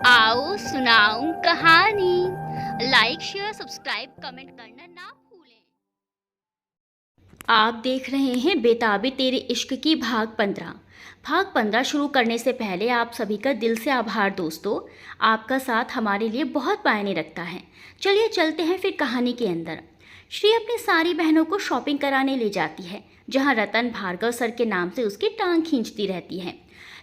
आओ सुनाऊं कहानी। लाइक शेयर सब्सक्राइब कमेंट करना ना भूलें। आप देख रहे हैं बेताबी तेरे इश्क की भाग 15 शुरू करने से पहले आप सभी का दिल से आभार दोस्तों। आपका साथ हमारे लिए बहुत मायने रखता है। चलिए चलते हैं फिर कहानी के अंदर। श्री अपनी सारी बहनों को शॉपिंग कराने ले जाती है, जहां रतन भार्गव सर के नाम से उसकी टांग खींचती रहती है।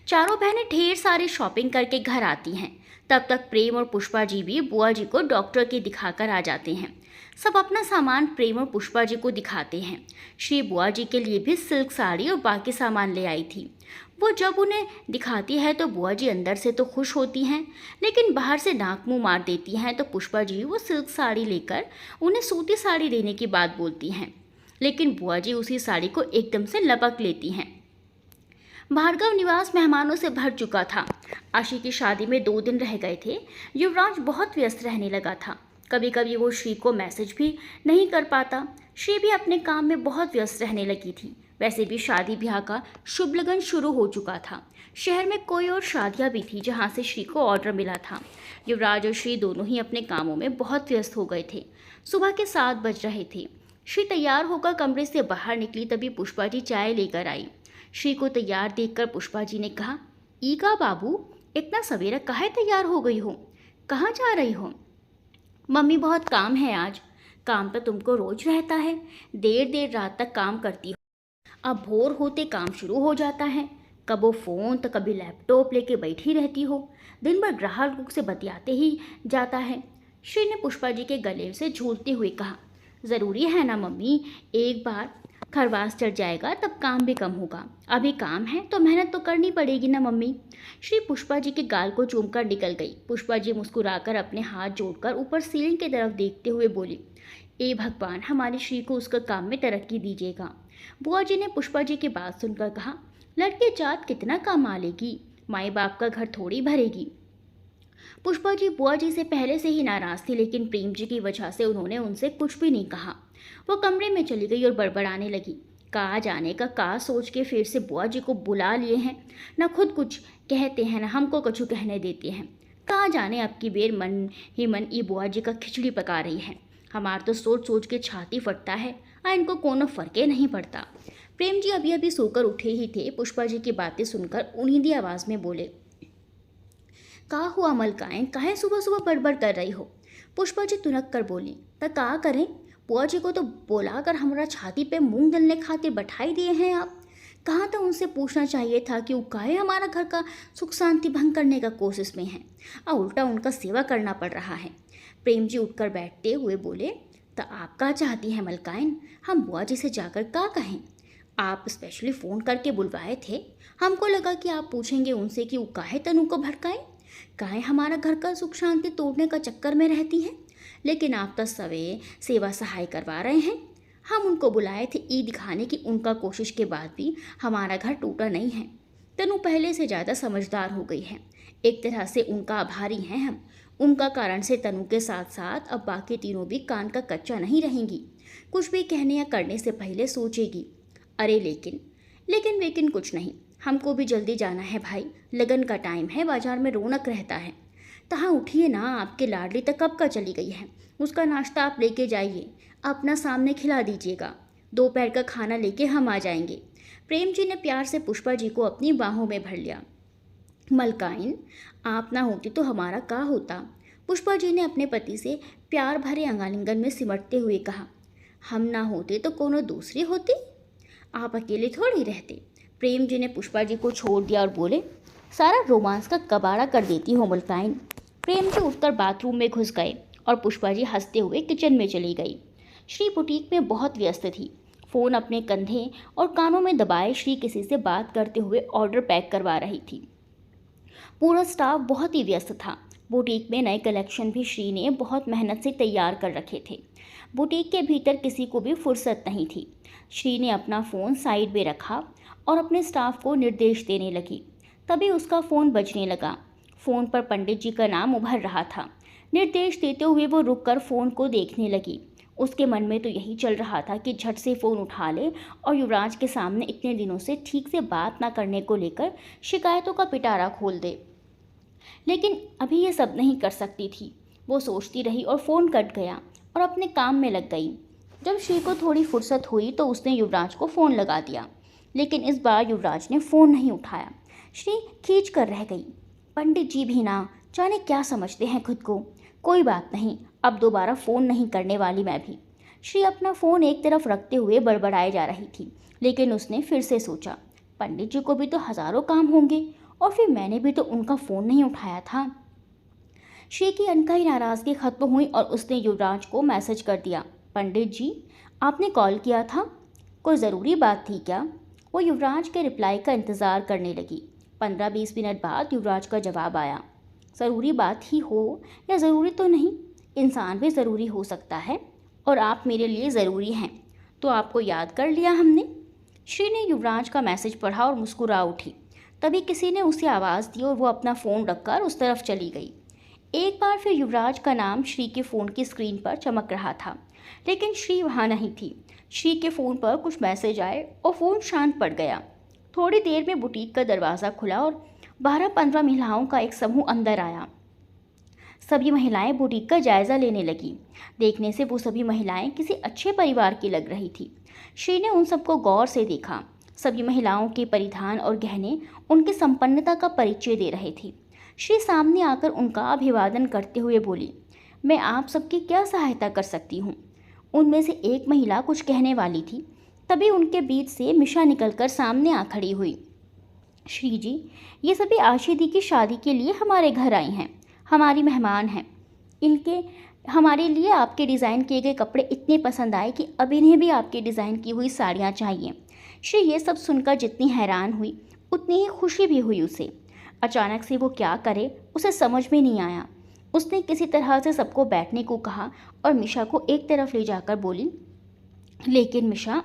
चारों बहनें ढेर सारी शॉपिंग करके घर आती हैं। तब तक प्रेम और पुष्पा जी भी बुआ जी को डॉक्टर के दिखाकर आ जाते हैं। सब अपना सामान प्रेम और पुष्पा जी को दिखाते हैं। श्री बुआ जी के लिए भी सिल्क साड़ी और बाकी सामान ले आई थी। वो जब उन्हें दिखाती है तो बुआ जी अंदर से तो खुश होती हैं, लेकिन बाहर से नाक मुंह मार देती हैं। तो पुष्पा जी वो सिल्क साड़ी लेकर उन्हें सूती साड़ी देने की बात बोलती हैं, लेकिन बुआ जी उसी साड़ी को एकदम से लपक लेती हैं। भार्गव निवास मेहमानों से भर चुका था। आशी की शादी में 2 दिन रह गए थे। युवराज बहुत व्यस्त रहने लगा था। कभी कभी वो श्री को मैसेज भी नहीं कर पाता। श्री भी अपने काम में बहुत व्यस्त रहने लगी थी। वैसे भी शादी ब्याह का शुभ लगन शुरू हो चुका था। शहर में कोई और शादियां भी थी जहां से श्री को ऑर्डर मिला था। युवराज और श्री दोनों ही अपने कामों में बहुत व्यस्त हो गए थे। सुबह के 7 बज रहे थे। श्री तैयार होकर कमरे से बाहर निकली, तभी पुष्पा जी चाय लेकर आई। श्री को तैयार देखकर पुष्पा जी ने कहा, ईका बाबू, इतना सवेरा काहे तैयार हो गई हो? कहाँ जा रही हो? मम्मी बहुत काम है आज। काम तो तुमको रोज रहता है, देर देर रात तक काम करती हो। अब भोर होते काम शुरू हो जाता है। कबो फ़ोन तो कभी लैपटॉप लेके बैठी रहती हो। दिन भर ग्राहक लोग से बतियाते ही जाता है। श्री ने पुष्पा जी के गले से झूलते हुए कहा, ज़रूरी है ना मम्मी, एक बार खरवास चढ़ जाएगा तब काम भी कम होगा। अभी काम है तो मेहनत तो करनी पड़ेगी ना मम्मी। श्री पुष्पा जी के गाल को चूमकर निकल गई। पुष्पा जी मुस्कुराकर अपने हाथ जोड़कर ऊपर सीलिंग की तरफ देखते हुए बोली, ए भगवान, हमारी श्री को उसका काम में तरक्की दीजिएगा। बुआ जी ने पुष्पा जी की बात सुनकर कहा, लड़की जात कितना कमा लेगी, माई बाप का घर थोड़ी भरेगी। पुष्पा जी बुआ जी से पहले से ही नाराज थी, लेकिन प्रेम जी की वजह से उन्होंने उनसे कुछ भी नहीं कहा। वो कमरे में चली गई और बड़बड़ाने लगी। कहा जाने का का सोच के फिर से बुआ जी को बुला लिए हैं। ना खुद कुछ कहते हैं, ना हमको कछु कहने देते हैं। कहा जाने अब की बेर मन ही मन ये बुआ जी का खिचड़ी पका रही है। हमार तो सोच सोच के छाती फटता है, इनको कोनो फर्के नहीं पड़ता। प्रेम जी अभी अभी सोकर उठे ही थे। पुष्पा जी की बातें सुनकर उन्हीं आवाज़ में बोले, का हुआ मलकाएं, काहे सुबह सुबह बड़बड़ कर रही हो? पुष्पा जी तुनक कर बोली, त का करें, बुआ जी को तो बोलाकर हमारा छाती पे मूंग दलने खातिर बैठाई दिए हैं आप। कहाँ तो उनसे पूछना चाहिए था कि वो काहे हमारा घर का सुख शांति भंग करने का कोशिश में है, और उल्टा उनका सेवा करना पड़ रहा है। प्रेम जी उठकर बैठते हुए बोले, तो आप क्या चाहती हैं मलकाइन, हम बुआ जी से जाकर क्या कहें? आप स्पेशली फ़ोन करके बुलवाए थे, हमको लगा कि आप पूछेंगे उनसे कि वो काहे तनु को भड़काएं, काहे हमारा घर का सुख शांति तोड़ने का चक्कर में रहती हैं। लेकिन आप तो सवे सेवा सहाय करवा रहे हैं। हम उनको बुलाए थे ई दिखाने की उनका कोशिश के बाद भी हमारा घर टूटा नहीं है। तनु पहले से ज़्यादा समझदार हो गई है। एक तरह से उनका आभारी हैं हम। उनका कारण से तनु के साथ साथ अब बाकी तीनों भी कान का कच्चा नहीं रहेंगी। कुछ भी कहने या करने से पहले सोचेगी। अरे लेकिन कुछ नहीं, हमको भी जल्दी जाना है भाई, लगन का टाइम है, बाजार में रौनक रहता है। तहाँ उठिए ना, आपके लाडली तक कब का चली गई है। उसका नाश्ता आप लेके जाइए, अपना सामने खिला दीजिएगा। दोपहर का खाना लेके हम आ जाएंगे। प्रेम जी ने प्यार से पुष्पा जी को अपनी बाहों में भर लिया। मलकाइन, आप ना होती तो हमारा का होता? पुष्पा जी ने अपने पति से प्यार भरे अंगालिंगन में सिमटते हुए कहा, हम ना होते तो कोनो दूसरी होती, आप अकेले थोड़ी रहते। प्रेम जी ने पुष्पा जी को छोड़ दिया और बोले, सारा रोमांस का कबाड़ा कर देती हो मलकाइन। प्रेम जी उठकर बाथरूम में घुस गए और पुष्पा जी हंसते हुए किचन में चली गई। श्री बुटीक में बहुत व्यस्त थी। फ़ोन अपने कंधे और कानों में दबाए श्री किसी से बात करते हुए ऑर्डर पैक करवा रही थी। पूरा स्टाफ बहुत ही व्यस्त था। बुटीक में नए कलेक्शन भी श्री ने बहुत मेहनत से तैयार कर रखे थे। बुटीक के भीतर किसी को भी फुर्सत नहीं थी। श्री ने अपना फ़ोन साइड में रखा और अपने स्टाफ को निर्देश देने लगी। तभी उसका फ़ोन बजने लगा। फ़ोन पर पंडित जी का नाम उभर रहा था। निर्देश देते हुए वो रुककर फ़ोन को देखने लगी। उसके मन में तो यही चल रहा था कि झट से फ़ोन उठा ले और युवराज के सामने इतने दिनों से ठीक से बात ना करने को लेकर शिकायतों का पिटारा खोल दे। लेकिन अभी ये सब नहीं कर सकती थी। वो सोचती रही और फ़ोन कट गया और अपने काम में लग गई। जब श्री को थोड़ी फुर्सत हुई तो उसने युवराज को फ़ोन लगा दिया, लेकिन इस बार युवराज ने फ़ोन नहीं उठाया। श्री खींच कर रह गई। पंडित जी भी ना जाने क्या समझते हैं खुद को। कोई बात नहीं, अब दोबारा फ़ोन नहीं करने वाली मैं भी। श्री अपना फ़ोन एक तरफ रखते हुए बड़बड़ाए जा रही थी, लेकिन उसने फिर से सोचा, पंडित जी को भी तो हज़ारों काम होंगे और फिर मैंने भी तो उनका फ़ोन नहीं उठाया था। श्री की अनकही नाराज़गी खत्म हुई और उसने युवराज को मैसेज कर दिया, पंडित जी आपने कॉल किया था, कोई ज़रूरी बात थी क्या? वो युवराज के रिप्लाई का इंतज़ार करने लगी। 15-20 मिनट बाद युवराज का जवाब आया, ज़रूरी बात ही हो या ज़रूरी तो नहीं, इंसान भी ज़रूरी हो सकता है और आप मेरे लिए ज़रूरी हैं, तो आपको याद कर लिया हमने। श्री ने युवराज का मैसेज पढ़ा और मुस्कुरा उठी। तभी किसी ने उसे आवाज़ दी और वो अपना फ़ोन रखकर उस तरफ चली गई। एक बार फिर युवराज का नाम श्री के फ़ोन की स्क्रीन पर चमक रहा था, लेकिन श्री वहाँ नहीं थी। श्री के फ़ोन पर कुछ मैसेज आए और फ़ोन शांत पड़ गया। थोड़ी देर में बुटीक का दरवाज़ा खुला और 12-15 महिलाओं का एक समूह अंदर आया। सभी महिलाएं बुटीक का जायज़ा लेने लगी। देखने से वो सभी महिलाएं किसी अच्छे परिवार की लग रही थी। श्री ने उन सबको गौर से देखा। सभी महिलाओं के परिधान और गहने उनकी संपन्नता का परिचय दे रहे थे। श्री सामने आकर उनका अभिवादन करते हुए बोली, मैं आप सबकी क्या सहायता कर सकती हूँ? उनमें से एक महिला कुछ कहने वाली थी, तभी उनके बीच से मिशा निकलकर सामने आ खड़ी हुई। श्री जी, ये सभी आशिदी की शादी के लिए हमारे घर आई हैं, हमारी मेहमान हैं। इनके हमारे लिए आपके डिज़ाइन किए गए कपड़े इतने पसंद आए कि अब इन्हें भी आपके डिज़ाइन की हुई साड़ियाँ चाहिए। श्री ये सब सुनकर जितनी हैरान हुई उतनी ही खुशी भी हुई उसे। अचानक से वो क्या करे उसे समझ में नहीं आया। उसने किसी तरह से सबको बैठने को कहा और मिशा को एक तरफ ले जाकर बोली, लेकिन मिशा,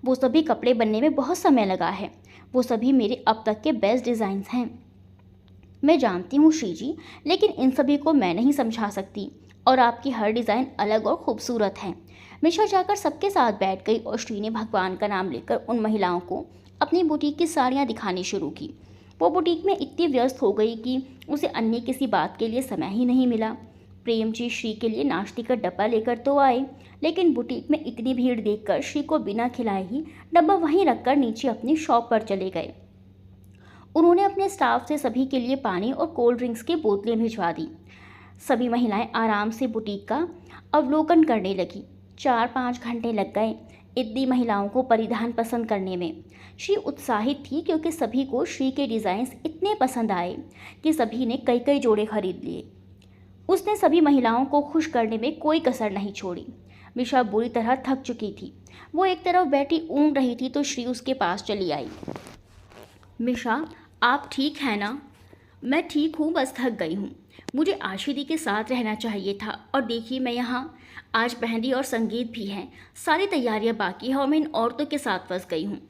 वो सभी कपड़े बनने में बहुत समय लगा है, वो सभी मेरे अब तक के बेस्ट डिज़ाइंस हैं। मैं जानती हूँ श्री जी, लेकिन इन सभी को मैं नहीं समझा सकती और आपकी हर डिज़ाइन अलग और खूबसूरत है। मिशा जाकर सबके साथ बैठ गई और श्री ने भगवान का नाम लेकर उन महिलाओं को अपनी बुटीक की साड़ियाँ दिखानी शुरू की। वो बुटीक में इतनी व्यस्त हो गई कि उसे अन्य किसी बात के लिए समय ही नहीं मिला। प्रेम जी श्री के लिए नाश्ते का डब्बा लेकर तो आए, लेकिन बुटीक में इतनी भीड़ देखकर श्री को बिना खिलाए ही डब्बा वहीं रखकर नीचे अपनी शॉप पर चले गए। उन्होंने अपने स्टाफ से सभी के लिए पानी और कोल्ड ड्रिंक्स की बोतलें भिजवा दी। सभी महिलाएं आराम से बुटीक का अवलोकन करने लगी। 4-5 घंटे लग गए इतनी महिलाओं को परिधान पसंद करने में। श्री उत्साहित थी क्योंकि सभी को श्री के डिज़ाइंस इतने पसंद आए कि सभी ने कई कई जोड़े खरीद लिए। उसने सभी महिलाओं को खुश करने में कोई कसर नहीं छोड़ी। मिशा बुरी तरह थक चुकी थी। वो एक तरफ बैठी ऊँघ रही थी तो श्री उसके पास चली आई। मिशा, आप ठीक हैं ना? मैं ठीक हूँ, बस थक गई हूँ। मुझे आशिदी के साथ रहना चाहिए था और देखिए मैं यहाँ, आज मेहंदी और संगीत भी है, सारी तैयारियाँ बाकी हैं और मैं इन औरतों के साथ फंस गई हूँ।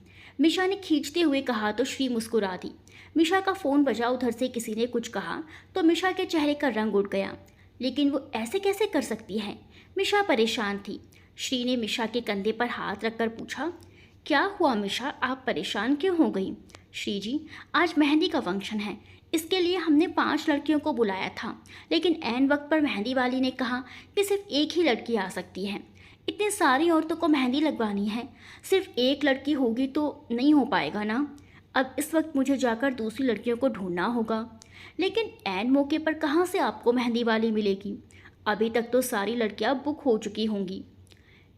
मिशा ने खींचते हुए कहा तो श्री मुस्कुरा दी। मिशा का फ़ोन बजा, उधर से किसी ने कुछ कहा तो मिशा के चेहरे का रंग उड़ गया। लेकिन वो ऐसे कैसे कर सकती है? मिशा परेशान थी। श्री ने मिशा के कंधे पर हाथ रखकर पूछा, क्या हुआ मिशा, आप परेशान क्यों हो गई? श्री जी, आज मेहंदी का फंक्शन है, इसके लिए हमने 5 लड़कियों को बुलाया था, लेकिन ऐन वक्त पर मेहंदी वाली ने कहा कि सिर्फ एक ही लड़की आ सकती है। इतनी सारी औरतों को मेहंदी लगवानी है, सिर्फ एक लड़की होगी तो नहीं हो पाएगा ना। अब इस वक्त मुझे जाकर दूसरी लड़कियों को ढूंढना होगा, लेकिन ऐन मौके पर कहाँ से आपको मेहंदी वाली मिलेगी? अभी तक तो सारी लड़कियाँ बुक हो चुकी होंगी,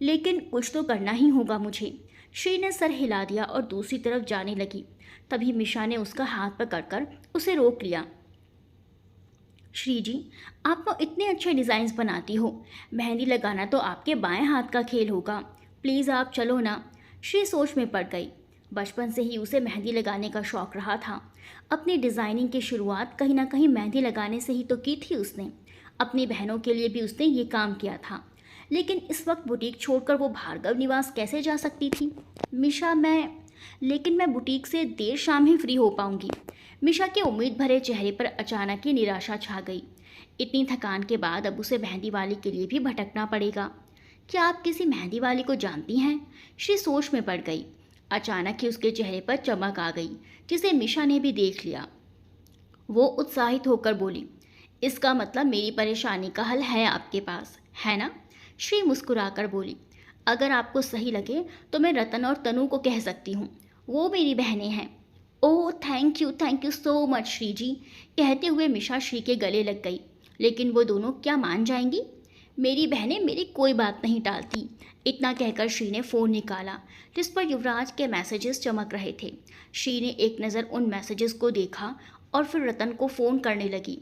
लेकिन कुछ तो करना ही होगा मुझे। श्री ने सर हिला दिया और दूसरी तरफ जाने लगी। तभी मिशा ने उसका हाथ पकड़कर उसे रोक लिया। श्री जी, आप तो इतने अच्छे डिज़ाइंस बनाती हो, मेहंदी लगाना तो आपके बाएं हाथ का खेल होगा, प्लीज़ आप चलो ना। श्री सोच में पड़ गई। बचपन से ही उसे मेहंदी लगाने का शौक़ रहा था। अपनी डिज़ाइनिंग की शुरुआत कहीं ना कहीं मेहंदी लगाने से ही तो की थी उसने। अपनी बहनों के लिए भी उसने ये काम किया था, लेकिन इस वक्त बुटीक छोड़कर वो भार्गव निवास कैसे जा सकती थी? मिशा, लेकिन मैं बुटीक से देर शाम ही फ्री हो पाऊंगी। मिशा के उम्मीद भरे चेहरे पर अचानक ही निराशा छा गई। इतनी थकान के बाद अब उसे मेहंदी वाली के लिए भी भटकना पड़ेगा। क्या आप किसी मेहंदी वाली को जानती हैं? श्री सोच में पड़ गई। अचानक ही उसके चेहरे पर चमक आ गई, जिसे मिशा ने भी देख लिया। वो उत्साहित होकर बोली, इसका मतलब मेरी परेशानी का हल है आपके पास, है ना? श्री मुस्कुराकर बोली, अगर आपको सही लगे तो मैं रतन और तनु को कह सकती हूँ, वो मेरी बहनें हैं। Oh thank you so much Shri ji. कहते हुए मिशा श्री के गले लग गई। लेकिन वो दोनों क्या मान जाएंगी? मेरी बहनें मेरी कोई बात नहीं टालती। इतना कहकर श्री ने फ़ोन निकाला जिस पर युवराज के मैसेजेस चमक रहे थे। श्री ने एक नज़र उन मैसेजेस को देखा और फिर रतन को फ़ोन करने लगी।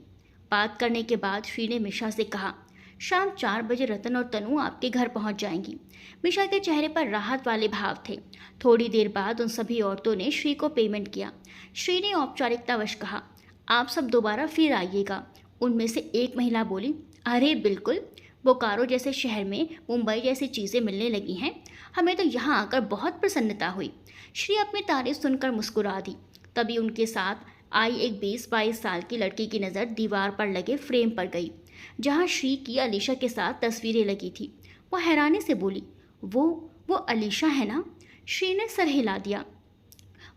बात करने के बाद श्री ने मिशा से कहा, शाम 4 बजे रतन और तनु आपके घर पहुंच जाएंगी। मिशा के चेहरे पर राहत वाले भाव थे। थोड़ी देर बाद उन सभी औरतों ने श्री को पेमेंट किया। श्री ने औपचारिकतावश कहा, आप सब दोबारा फिर आइएगा। उनमें से एक महिला बोली, अरे बिल्कुल, बोकारो जैसे शहर में मुंबई जैसी चीज़ें मिलने लगी हैं। हमें तो यहाँ आकर बहुत प्रसन्नता हुई। श्री अपनी तारीफ सुनकर मुस्कुरा दी। तभी उनके साथ आई एक 20-22 साल की लड़की की नज़र दीवार पर लगे फ्रेम पर गई जहाँ श्री की अलीशा के साथ तस्वीरें लगी थी। वो हैरानी से बोली, वो अलीशा है ना? श्री ने सर हिला दिया।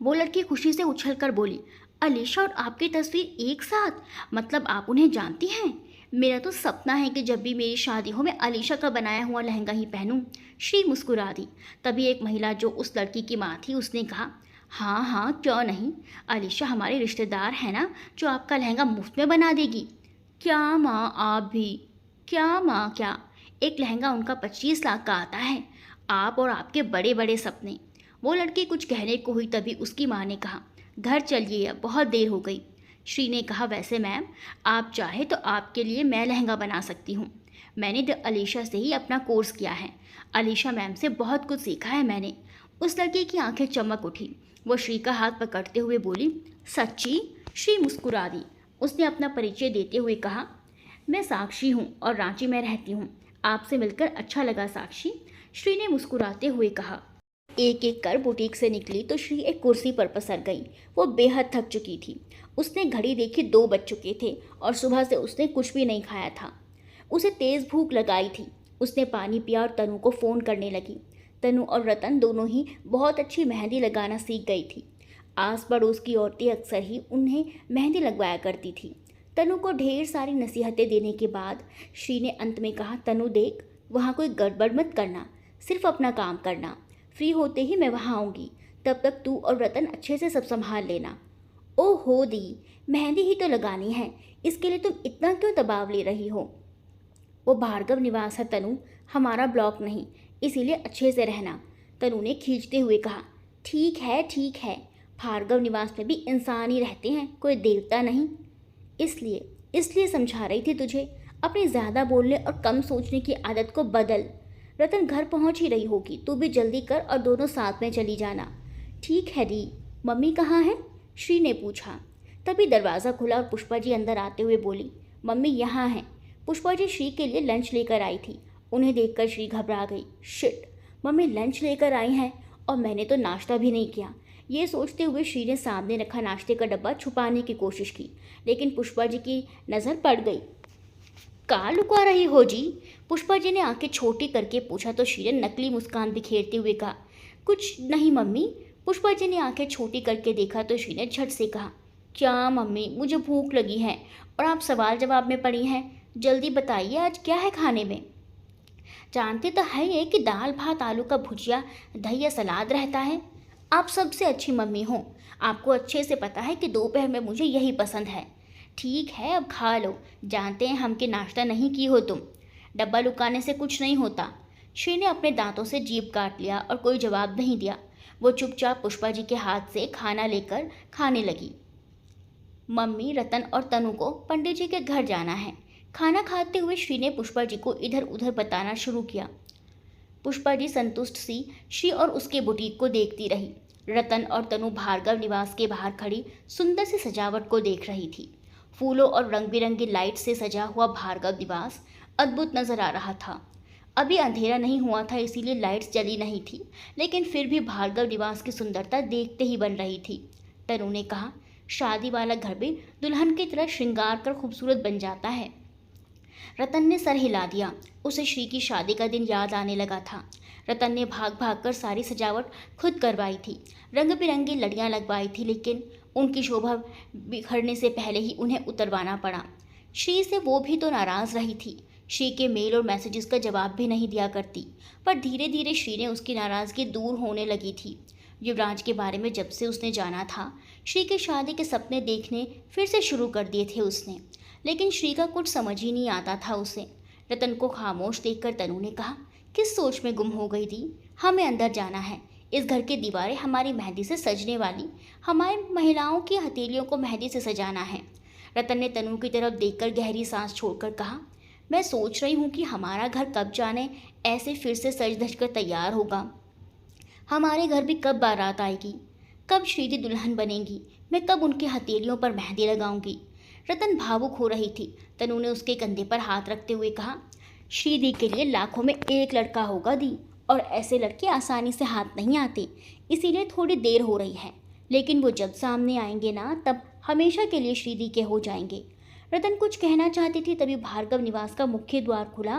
वो लड़की खुशी से उछलकर बोली, अलीशा और आपकी तस्वीर एक साथ? मतलब आप उन्हें जानती हैं? मेरा तो सपना है कि जब भी मेरी शादी हो मैं अलीशा का बनाया हुआ लहंगा ही पहनूं। श्री मुस्कुरा दी। तभी एक महिला जो उस लड़की की माँ थी उसने कहा, हाँ हाँ क्यों नहीं, अलीशा हमारी रिश्तेदार है ना जो आपका लहंगा मुफ्त में बना देगी। क्या माँ आप भी? क्या माँ क्या? एक लहंगा उनका 25 लाख का आता है। आप और आपके बड़े बड़े सपने। वो लड़की कुछ कहने को हुई तभी उसकी माँ ने कहा, घर चलिए अब बहुत देर हो गई। श्री ने कहा, वैसे मैम आप चाहे तो आपके लिए मैं लहंगा बना सकती हूँ। मैंने तो अलीशा से ही अपना कोर्स किया है। अलीशा मैम से बहुत कुछ सीखा है मैंने। उस लड़की की आंखें चमक उठी। वो श्री का हाथ पकड़ते हुए बोली, सच्ची? श्री मुस्कुरा दी। उसने अपना परिचय देते हुए कहा, मैं साक्षी हूँ और रांची में रहती हूँ। आपसे मिलकर अच्छा लगा साक्षी। श्री ने मुस्कुराते हुए कहा। एक एक कर बुटीक से निकली तो श्री एक कुर्सी पर पसर गई। वो बेहद थक चुकी थी। उसने घड़ी देखी, 2 बज चुके थे और सुबह से उसने कुछ भी नहीं खाया था। उसे तेज़ भूख लगाई थी। उसने पानी पिया और तनु को फ़ोन करने लगी। तनु और रतन दोनों ही बहुत अच्छी मेहंदी लगाना सीख गई थी। आस पड़ोस की औरतें अक्सर ही उन्हें मेहंदी लगवाया करती थी। तनु को ढेर सारी नसीहतें देने के बाद श्री ने अंत में कहा, तनु देख, वहाँ कोई गड़बड़ मत करना, सिर्फ अपना काम करना। फ्री होते ही मैं वहाँ आऊँगी, तब तक तू और रतन अच्छे से सब संभाल लेना। ओहो दी, मेहंदी ही तो लगानी है, इसके लिए तुम इतना क्यों दबाव ले रही हो? वो भार्गव निवास है तनु, हमारा ब्लॉक नहीं, इसीलिए अच्छे से रहना। तनु ने खींचते हुए कहा, ठीक है, भार्गव निवास में भी इंसान ही रहते हैं, कोई देवता नहीं। इसलिए समझा रही थी तुझे, अपनी ज़्यादा बोलने और कम सोचने की आदत को बदल। रतन घर पहुंच ही रही होगी, तू भी जल्दी कर और दोनों साथ में चली जाना। ठीक है दी। मम्मी कहाँ है? श्री ने पूछा। तभी दरवाज़ा खुला और पुष्पा जी अंदर आते हुए बोली, मम्मी यहाँ हैं। पुष्पा जी श्री के लिए लंच लेकर आई थी। उन्हें देखकर श्री घबरा गई। शिट, मम्मी लंच लेकर आई हैं और मैंने तो नाश्ता भी नहीं किया। ये सोचते हुए श्री ने सामने रखा नाश्ते का डब्बा छुपाने की कोशिश की, लेकिन पुष्पा जी की नज़र पड़ गई। कहाँ लुका रही हो जी? पुष्पा जी ने आंखें छोटी करके पूछा तो श्री ने नकली मुस्कान बिखेरते हुए कहा, कुछ नहीं मम्मी। पुष्पा जी ने आंखें छोटी करके देखा तो श्री ने झट से कहा, क्या मम्मी, मुझे भूख लगी है और आप सवाल जवाब में पड़ी हैं। जल्दी बताइए आज क्या है खाने में? जानते तो है ये कि दाल भात आलू का भुजिया दही या सलाद रहता है। आप सबसे अच्छी मम्मी हो, आपको अच्छे से पता है कि दोपहर में मुझे यही पसंद है। ठीक है अब खा लो, जानते हैं हम कि नाश्ता नहीं की हो तुम। डब्बा लुकाने से कुछ नहीं होता। श्री ने अपने दांतों से जीभ काट लिया और कोई जवाब नहीं दिया। वो चुपचाप पुष्पा जी के हाथ से खाना लेकर खाने लगी। मम्मी, रतन और तनु को पंडित जी के घर जाना है। खाना खाते हुए श्री ने पुष्पा जी को इधर उधर बताना शुरू किया। पुष्पा जी संतुष्ट सी श्री और उसके बुटीक को देखती रही। रतन और तनु भार्गव निवास के बाहर खड़ी सुंदर सी सजावट को देख रही थी। फूलों और रंग बिरंगी लाइट से सजा हुआ भार्गव निवास अद्भुत नजर आ रहा था। अभी अंधेरा नहीं हुआ था, इसीलिए लाइट्स जली नहीं थी, लेकिन फिर भी भार्गव निवास की सुंदरता देखते ही बन रही थी। तनु ने कहा, शादी वाला घर भी दुल्हन की तरह श्रृंगार कर खूबसूरत बन जाता है। रतन ने सर हिला दिया। उसे श्री की शादी का दिन याद आने लगा था। रतन ने भाग भाग कर सारी सजावट खुद करवाई थी, रंग बिरंगी लड़ियाँ लगवाई थी, लेकिन उनकी शोभा बिखरने से पहले ही उन्हें उतरवाना पड़ा। श्री से वो भी तो नाराज़ रही थी। श्री के मेल और मैसेजेस का जवाब भी नहीं दिया करती, पर धीरे धीरे श्री ने उसकी नाराज़गी दूर होने लगी थी। युवराज के बारे में जब से उसने जाना था, श्री के शादी के सपने देखने फिर से शुरू कर दिए थे उसने, लेकिन श्री का कुछ समझ ही नहीं आता था उसे। रतन को खामोश देखकर तनु ने कहा, किस सोच में गुम हो गई थी? हमें अंदर जाना है। इस घर की दीवारें हमारी मेहंदी से सजने वाली, हमारी महिलाओं की हथेलियों को मेहंदी से सजाना है। रतन ने तनु की तरफ देखकर गहरी सांस छोड़कर कहा, मैं सोच रही हूँ कि हमारा घर कब जाने ऐसे फिर से सज धज कर तैयार होगा। हमारे घर भी कब बारात आएगी, कब श्रीदी दुल्हन बनेगी, मैं कब उनकी हथेलियों पर मेहंदी लगाऊंगी। रतन भावुक हो रही थी। तनु ने उसके कंधे पर हाथ रखते हुए कहा, श्रीदी के लिए लाखों में एक लड़का होगा दी, और ऐसे लड़के आसानी से हाथ नहीं आते, इसीलिए थोड़ी देर हो रही है, लेकिन वो जब सामने आएंगे ना, तब हमेशा के लिए श्रीदी के हो जाएंगे। रतन कुछ कहना चाहती थी, तभी भार्गव निवास का मुख्य द्वार खुला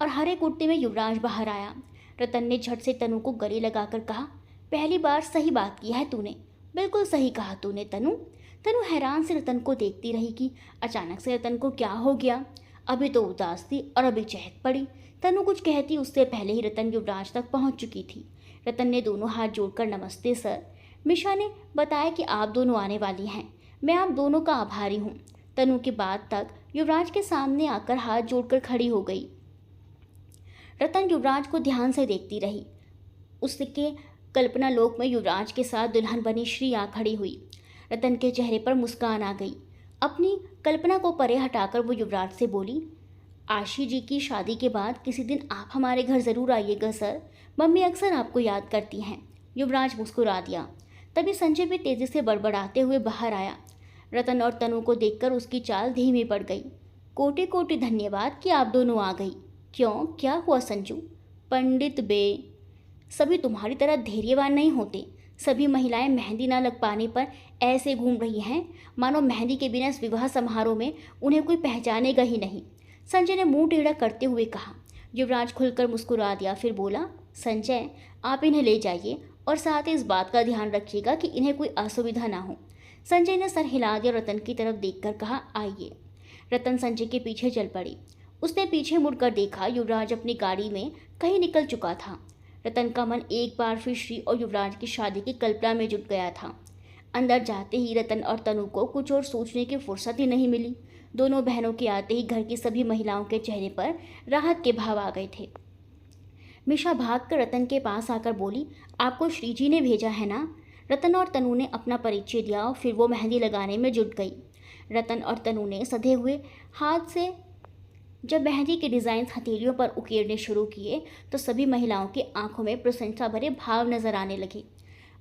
और हरे कुर्ते में युवराज बाहर आया। रतन ने झट से तनु को गले लगाकर कहा, पहली बार सही बात की है तूने, बिल्कुल सही कहा तूने तनु। तनु हैरान से रतन को देखती रही कि अचानक से रतन को क्या हो गया। अभी तो उदास थी और अभी चहक पड़ी। तनु कुछ कहती उससे पहले ही रतन युवराज तक पहुंच चुकी थी। रतन ने दोनों हाथ जोड़कर, नमस्ते सर, मिशा ने बताया कि आप दोनों आने वाली हैं, मैं आप दोनों का आभारी हूँ। तनु की बात तक युवराज के सामने आकर हाथ जोड़कर खड़ी हो गई। रतन युवराज को ध्यान से देखती रही। उसके कल्पना लोक में युवराज के साथ दुल्हन बनी श्री आ खड़ी हुई। रतन के चेहरे पर मुस्कान आ गई। अपनी कल्पना को परे हटाकर वो युवराज से बोली, आशी जी की शादी के बाद किसी दिन आप हमारे घर ज़रूर आइएगा सर, मम्मी अक्सर आपको याद करती हैं। युवराज मुस्कुरा दिया। तभी संजय भी तेज़ी से बड़बड़ाते हुए बाहर आया। रतन और तनु को देखकर उसकी चाल धीमी पड़ गई। कोटि कोटि धन्यवाद कि आप दोनों आ गई। क्यों, क्या हुआ संजू? पंडित बे, सभी तुम्हारी तरह धैर्यवान नहीं होते। सभी महिलाएं मेहंदी ना लग पाने पर ऐसे घूम रही हैं मानो मेहंदी के बिना इस विवाह समारोह में उन्हें कोई पहचानेगा ही नहीं। संजय ने मुंह टेढ़ा करते हुए कहा। युवराज खुलकर मुस्कुरा दिया, फिर बोला, संजय आप इन्हें ले जाइए और साथ ही इस बात का ध्यान रखिएगा कि इन्हें कोई असुविधा ना हो। संजय ने सर हिला दिया और रतन की तरफ देखकर कहा, आइए। रतन संजय के पीछे चल पड़ी। उसने पीछे मुड़कर देखा, युवराज अपनी गाड़ी में कहीं निकल चुका था। रतन का मन एक बार फिर श्री और युवराज की शादी की कल्पना में जुट गया था। अंदर जाते ही रतन और तनु को कुछ और सोचने की फुर्सत ही नहीं मिली। दोनों बहनों के आते ही घर की सभी महिलाओं के चेहरे पर राहत के भाव आ गए थे। मिशा भागकर रतन के पास आकर बोली, आपको श्री जी ने भेजा है ना? रतन और तनु ने अपना परिचय दिया और फिर वो मेहंदी लगाने में जुट गई। रतन और तनु ने सधे हुए हाथ से जब मेहंदी के डिज़ाइन हथेलियों पर उकेरने शुरू किए तो सभी महिलाओं की आंखों में प्रशंसा भरे भाव नजर आने लगे।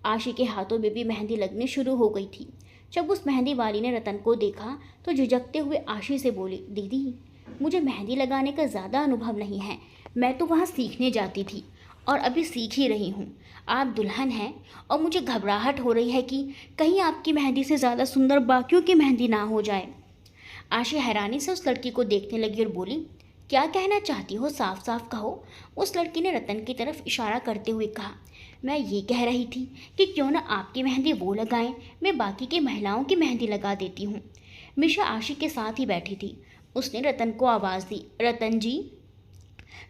आशी के हाथों में भी मेहंदी लगने शुरू हो गई थी। जब उस मेहंदी वाली ने रतन को देखा तो झिझकते हुए आशी से बोली, दीदी मुझे मेहंदी लगाने का ज़्यादा अनुभव नहीं है, मैं तो वहाँ सीखने जाती थी और अभी सीख ही रही हूँ। आप दुल्हन हैं और मुझे घबराहट हो रही है कि कहीं आपकी मेहंदी से ज़्यादा सुंदर बाकियों की मेहंदी ना हो जाए। आशी हैरानी से उस लड़की को देखने लगी और बोली, क्या कहना चाहती हो, साफ साफ कहो। उस लड़की ने रतन की तरफ इशारा करते हुए कहा, मैं ये कह रही थी कि क्यों ना आपकी मेहंदी वो लगाएं, मैं बाकी की महिलाओं की मेहंदी लगा देती हूँ। मिशा आशी के साथ ही बैठी थी। उसने रतन को आवाज़ दी, रतन जी।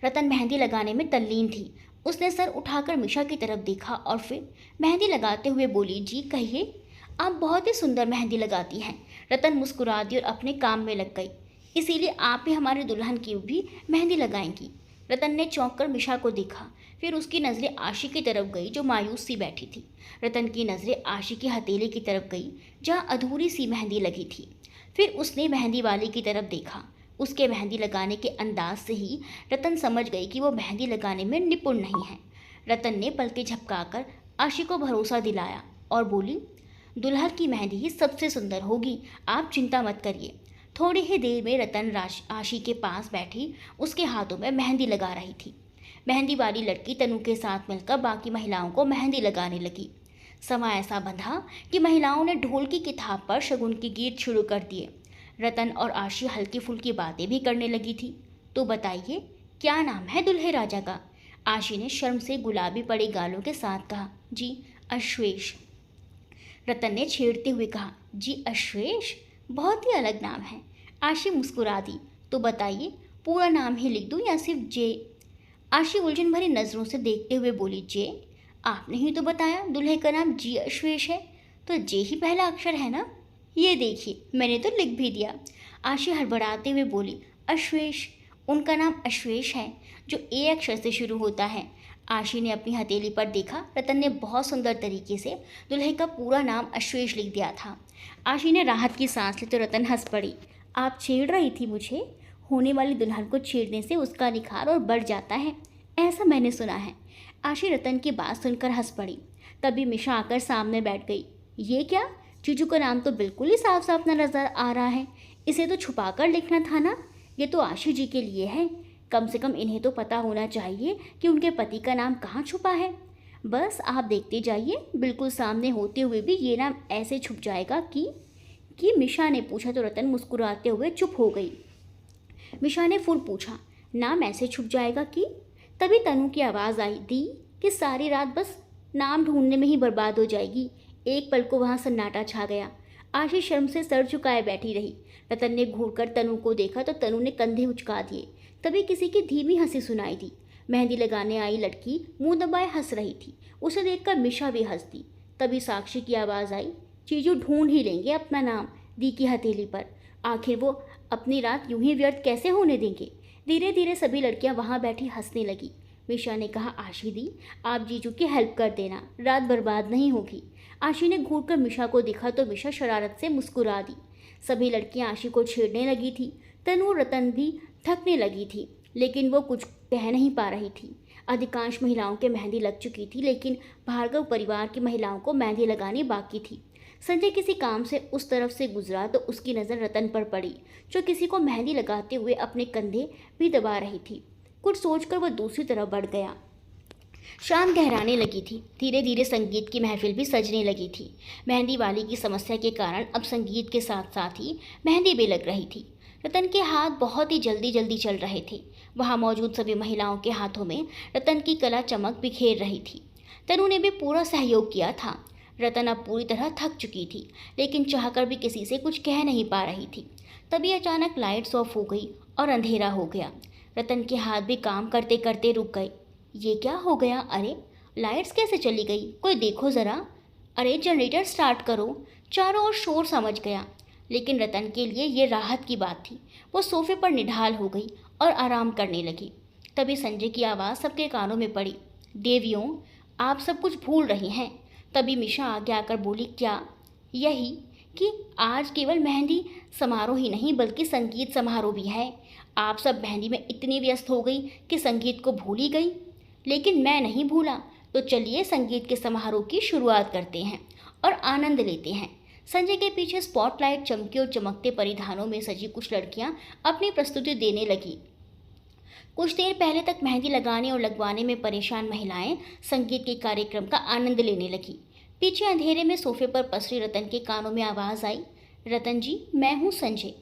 रतन मेहंदी लगाने में तल्लीन थी। उसने सर उठाकर मिशा की तरफ देखा और फिर मेहंदी लगाते हुए बोली, जी कहिए, आप बहुत ही सुंदर मेहंदी लगाती हैं। रतन मुस्कुरा दी और अपने काम में लग गई, इसीलिए आप ही हमारी दुल्हन की भी मेहंदी लगाएंगी। रतन ने चौंक कर मिशा को देखा, फिर उसकी नज़रें आशी की तरफ गई जो मायूस सी बैठी थी। रतन की नज़रें आशी की हथेली की तरफ गई जहाँ अधूरी सी मेहंदी लगी थी। फिर उसने मेहंदी वाली की तरफ देखा। उसके मेहंदी लगाने के अंदाज से ही रतन समझ गई कि वो मेहंदी लगाने में निपुण नहीं है। रतन ने पलकें झपकाकर आशी को भरोसा दिलाया और बोली, दुल्हन की मेहंदी ही सबसे सुंदर होगी, आप चिंता मत करिए। थोड़ी ही देर में रतन आशी के पास बैठी उसके हाथों में मेहंदी लगा रही थी। मेहंदी वाली लड़की तनु के साथ मिलकर बाकी महिलाओं को मेहंदी लगाने लगी। समय ऐसा बंधा कि महिलाओं ने ढोलकी की थाप पर शगुन के गीत शुरू कर दिए। रतन और आशी हल्की फुल्की बातें भी करने लगी थी। तो बताइए, क्या नाम है दुल्हे राजा का? आशी ने शर्म से गुलाबी पड़े गालों के साथ कहा, जी अश्वेश। रतन ने छेड़ते हुए कहा। जी अश्वेश, बहुत ही अलग नाम है। आशी मुस्कुरा दी। तो बताइए, पूरा नाम ही लिख दूं या सिर्फ जे? आशी उलझन भरी नज़रों से देखते हुए बोली। जे? आपने ही तो बताया दूल्हे का नाम जी अश्वेश है, तो जे ही पहला अक्षर है ना? ये देखिए, मैंने तो लिख भी दिया। आशी हड़बड़ाते हुए बोली। अश्वेश? उनका नाम अश्वेश है, जो ए अक्षर से शुरू होता है। आशी ने अपनी हथेली पर देखा। रतन ने बहुत सुंदर तरीके से दुल्हे का पूरा नाम अश्वेश लिख दिया था। आशी ने राहत की सांस ली तो रतन हंस पड़ी। आप छेड़ रही थी मुझे? होने वाली दुल्हन को छेड़ने से उसका निखार और बढ़ जाता है, ऐसा मैंने सुना है। आशी रतन की बात सुनकर हंस पड़ी। तभी मिशा आकर सामने बैठ गई। ये क्या? जीजू का नाम तो बिल्कुल ही साफ साफ नजर आ रहा है। इसे तो छुपा कर लिखना था ना। ये तो आशी जी के लिए है। कम से कम इन्हें तो पता होना चाहिए कि उनके पति का नाम कहाँ छुपा है। बस आप देखते जाइए, बिल्कुल सामने होते हुए भी ये नाम ऐसे छुप जाएगा कि मिशा ने पूछा तो रतन मुस्कुराते हुए चुप हो गई। मिशा ने फिर पूछा, नाम ऐसे छुप जाएगा कि? तभी तनु की आवाज़ आई दी कि सारी रात बस नाम ढूंढने में ही बर्बाद हो जाएगी। एक पल को वहाँ सन्नाटा छा गया। आशी शर्म से सर झुकाए बैठी रही। रतन ने घूरकर तनु को देखा तो तनु ने कंधे उचका दिए। तभी किसी की धीमी हंसी सुनाई दी। मेहंदी लगाने आई लड़की मुंह दबाए हंस रही थी। उसे देखकर मिशा भी हंस दी। तभी साक्षी की आवाज़ आई, चीजू ढूंढ ही लेंगे अपना नाम दी की हथेली पर। आखिर वो अपनी रात यूं ही व्यर्थ कैसे होने देंगे? धीरे धीरे सभी लड़कियां वहां बैठी हंसने लगी। मिशा ने कहा, आशी दी, आप जीजू की हेल्प कर देना, रात बर्बाद नहीं होगी। आशी ने घूरकर मिशा को देखा तो मिशा शरारत से मुस्कुरा दी। सभी लड़कियां आशी को छेड़ने लगी थी। तनु रतन भी थकने लगी थी, लेकिन वो कुछ कह नहीं पा रही थी। अधिकांश महिलाओं के मेहंदी लग चुकी थी, लेकिन भार्गव परिवार की महिलाओं को मेहंदी लगानी बाकी थी। संजय किसी काम से उस तरफ से गुजरा तो उसकी नज़र रतन पर पड़ी, जो किसी को मेहंदी लगाते हुए अपने कंधे भी दबा रही थी। कुछ सोचकर वह दूसरी तरफ बढ़ गया। शाम गहराने लगी थी। धीरे धीरे संगीत की महफिल भी सजने लगी थी। मेहंदी वाली की समस्या के कारण अब संगीत के साथ साथ ही मेहंदी भी लग रही थी। रतन के हाथ बहुत ही जल्दी जल्दी चल रहे थे। वहाँ मौजूद सभी महिलाओं के हाथों में रतन की कला चमक बिखेर रही थी। तनु ने भी पूरा सहयोग किया था। रतन अब पूरी तरह थक चुकी थी, लेकिन चाहकर भी किसी से कुछ कह नहीं पा रही थी। तभी अचानक लाइट्स ऑफ हो गई और अंधेरा हो गया। रतन के हाथ भी काम करते करते रुक गए। ये क्या हो गया? अरे, लाइट्स कैसे चली गई? कोई देखो ज़रा। अरे, जनरेटर स्टार्ट करो। चारों ओर शोर समझ गया, लेकिन रतन के लिए ये राहत की बात थी। वो सोफे पर निढाल हो गई और आराम करने लगी। तभी संजय की आवाज़ सबके कानों में पड़ी। देवियों, आप सब कुछ भूल रही हैं। तभी मिशा आगे आकर बोली, क्या? यही कि आज केवल मेहंदी समारोह ही नहीं बल्कि संगीत समारोह भी है। आप सब मेहंदी में इतनी व्यस्त हो गई कि संगीत को भूल ही गई, लेकिन मैं नहीं भूला। तो चलिए संगीत के समारोह की शुरुआत करते हैं और आनंद लेते हैं। संजय के पीछे स्पॉटलाइट चमके और चमकते परिधानों में सजी कुछ लड़कियां अपनी प्रस्तुति देने लगी। कुछ देर पहले तक मेहंदी लगाने और लगवाने में परेशान महिलाएं संगीत के कार्यक्रम का आनंद लेने लगी। पीछे अंधेरे में सोफे पर पसरी रतन के कानों में आवाज़ आई, रतन जी, मैं हूँ संजय।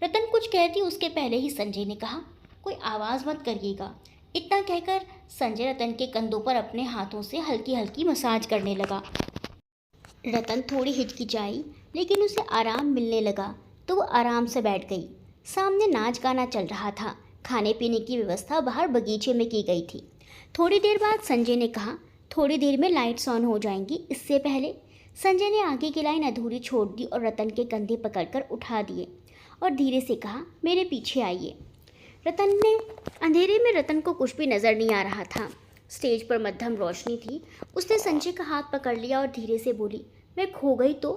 रतन कुछ कहती उसके पहले ही संजय ने कहा, कोई आवाज़ मत करिएगा। इतना कहकर संजय रतन के कंधों पर अपने हाथों से हल्की हल्की मसाज करने लगा। रतन थोड़ी हिचकिचाई, लेकिन उसे आराम मिलने लगा तो वो आराम से बैठ गई। सामने नाच गाना चल रहा था। खाने पीने की व्यवस्था बाहर बगीचे में की गई थी। थोड़ी देर बाद संजय ने कहा, थोड़ी देर में लाइट्स ऑन हो जाएंगी, इससे पहले। संजय ने आगे की लाइन अधूरी छोड़ दी और रतन के कंधे पकड़कर उठा दिए और धीरे से कहा, मेरे पीछे आइए। रतन ने अंधेरे में रतन को कुछ भी नज़र नहीं आ रहा था। स्टेज पर मध्यम रोशनी थी। उसने संजय का हाथ पकड़ लिया और धीरे से बोली, मैं खो गई तो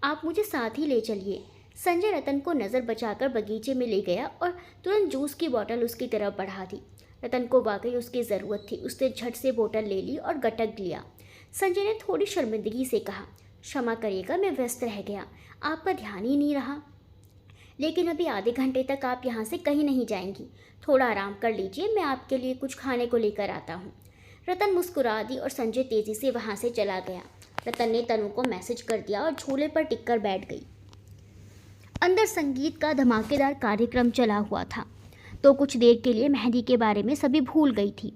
आप मुझे साथ ही ले चलिए। संजय रतन को नज़र बचाकर बगीचे में ले गया और तुरंत जूस की बोतल उसकी तरफ बढ़ा दी। रतन को वाकई उसकी ज़रूरत थी। उसने झट से बोतल ले ली और गटक लिया। संजय ने थोड़ी शर्मिंदगी से कहा, क्षमा करिएगा, मैं व्यस्त रह गया, आपका ध्यान ही नहीं रहा। लेकिन अभी आधे घंटे तक आप यहाँ से कहीं नहीं जाएंगी। थोड़ा आराम कर लीजिए, मैं आपके लिए कुछ खाने को लेकर आता हूँ। रतन मुस्कुरा दी और संजय तेज़ी से वहाँ से चला गया। रतन ने तनु को मैसेज कर दिया और झूले पर टिककर बैठ गई। अंदर संगीत का धमाकेदार कार्यक्रम चला हुआ था, तो कुछ देर के लिए मेहंदी के बारे में सभी भूल गई थी।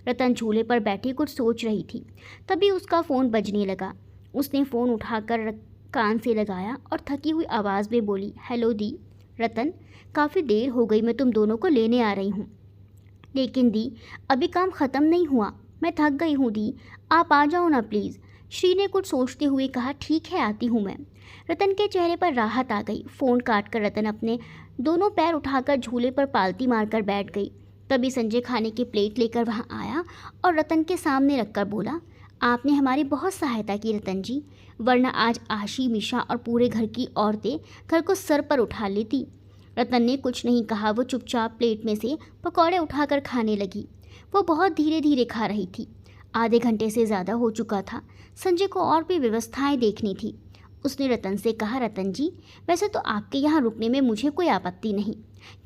रतन झूले पर बैठी कुछ सोच रही थी। तभी उसका फ़ोन बजने लगा। उसने फ़ोन उठाकर कान से लगाया और थकी हुई आवाज़ में बोली, हेलो दी। रतन, काफ़ी देर हो गई, मैं तुम दोनों को लेने आ रही हूँ। लेकिन दी, अभी काम ख़त्म नहीं हुआ, मैं थक गई हूँ दी, आप आ जाओ ना प्लीज़। श्री ने कुछ सोचते हुए कहा, ठीक है आती हूँ मैं। रतन के चेहरे पर राहत आ गई। फ़ोन काटकर रतन अपने दोनों पैर उठाकर झूले पर पालती मारकर बैठ गई। तभी संजय खाने की प्लेट लेकर वहाँ आया और रतन के सामने रखकर बोला, आपने हमारी बहुत सहायता की रतन जी, वरना आज आशी, मिशा और पूरे घर की औरतें घर को सर पर उठा लेती। रतन ने कुछ नहीं कहा। वो चुपचाप प्लेट में से पकौड़े उठाकर खाने लगी। वो बहुत धीरे धीरे खा रही थी। आधे घंटे से ज़्यादा हो चुका था। संजय को और भी व्यवस्थाएं देखनी थी। उसने रतन से कहा, रतन जी, वैसे तो आपके यहाँ रुकने में मुझे कोई आपत्ति नहीं,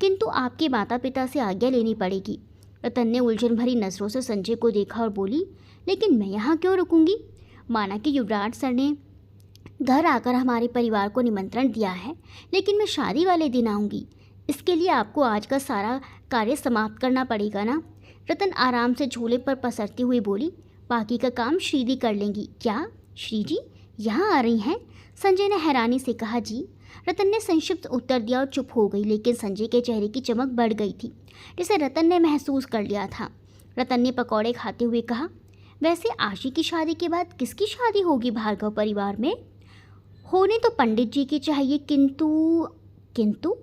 किंतु आपके माता पिता से आज्ञा लेनी पड़ेगी। रतन ने उलझन भरी नज़रों से संजय को देखा और बोली, लेकिन मैं यहाँ क्यों रुकूंगी? माना कि युवराज सर ने घर आकर हमारे परिवार को निमंत्रण दिया है, लेकिन मैं शादी वाले दिन आऊँगी। इसके लिए आपको आज का सारा कार्य समाप्त करना पड़ेगा ना। रतन आराम से झूले पर पसरती हुई बोली, बाकी का काम श्रीदी कर लेंगी। क्या श्री जी यहाँ आ रही हैं? संजय ने हैरानी से कहा, जी। रतन ने संक्षिप्त उत्तर दिया और चुप हो गई, लेकिन संजय के चेहरे की चमक बढ़ गई थी, जिसे रतन ने महसूस कर लिया था। रतन ने पकौड़े खाते हुए कहा, वैसे आशी की शादी के बाद किसकी शादी होगी भार्गव परिवार में? होने तो पंडित जी की चाहिए, किंतु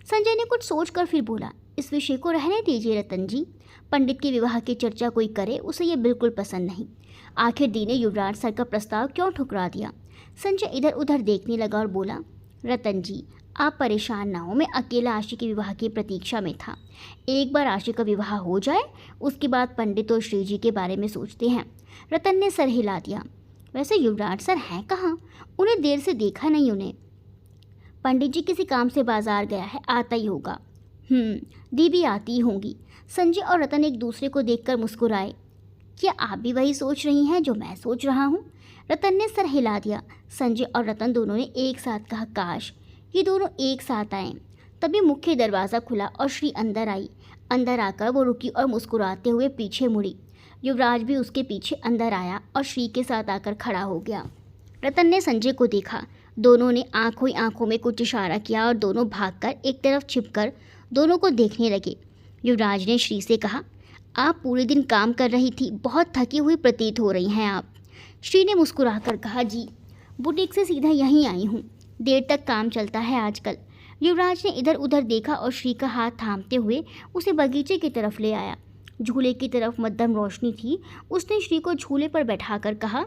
संजय ने कुछ सोचकर फिर बोला, इस विषय को रहने दीजिए रतन जी। पंडित के विवाह की चर्चा कोई करे, उसे ये बिल्कुल पसंद नहीं। आखिर दी ने युवराज सर का प्रस्ताव क्यों ठुकरा दिया? संजय इधर उधर देखने लगा और बोला, रतन जी, आप परेशान ना हो, मैं अकेला आशी के विवाह की प्रतीक्षा में था। एक बार आशी का विवाह हो जाए, उसके बाद पंडित और श्री जी के बारे में सोचते हैं। रतन ने सर हिला दिया। वैसे युवराज सर हैं कहाँ? उन्हें देर से देखा नहीं उन्हें। पंडित जी किसी काम से बाजार गया है, आता ही होगा। दी भी आती ही होंगी। संजय और रतन एक दूसरे को देखकर मुस्कुराए। क्या आप भी वही सोच रही हैं जो मैं सोच रहा हूँ? रतन ने सर हिला दिया। संजय और रतन दोनों ने एक साथ कहा, काश ये दोनों एक साथ आएं। तभी मुख्य दरवाज़ा खुला और श्री अंदर आई। अंदर आकर वो रुकी और मुस्कुराते हुए पीछे मुड़ी। युवराज भी उसके पीछे अंदर आया और श्री के साथ आकर खड़ा हो गया। रतन ने संजय को देखा। दोनों ने आंखों ही आंखों में कुछ इशारा किया और दोनों भागकर एक तरफ छिपकर दोनों को देखने लगे। युवराज ने श्री से कहा, आप पूरे दिन काम कर रही थी, बहुत थकी हुई प्रतीत हो रही हैं आप। श्री ने मुस्कुराकर कहा, जी, बुटीक से सीधा यहीं आई हूँ, देर तक काम चलता है आजकल। युवराज ने इधर उधर देखा और श्री का हाथ थामते हुए उसे बगीचे की तरफ ले आया। झूले की तरफ मध्यम रोशनी थी। उसने श्री को झूले पर बैठाकर कहा,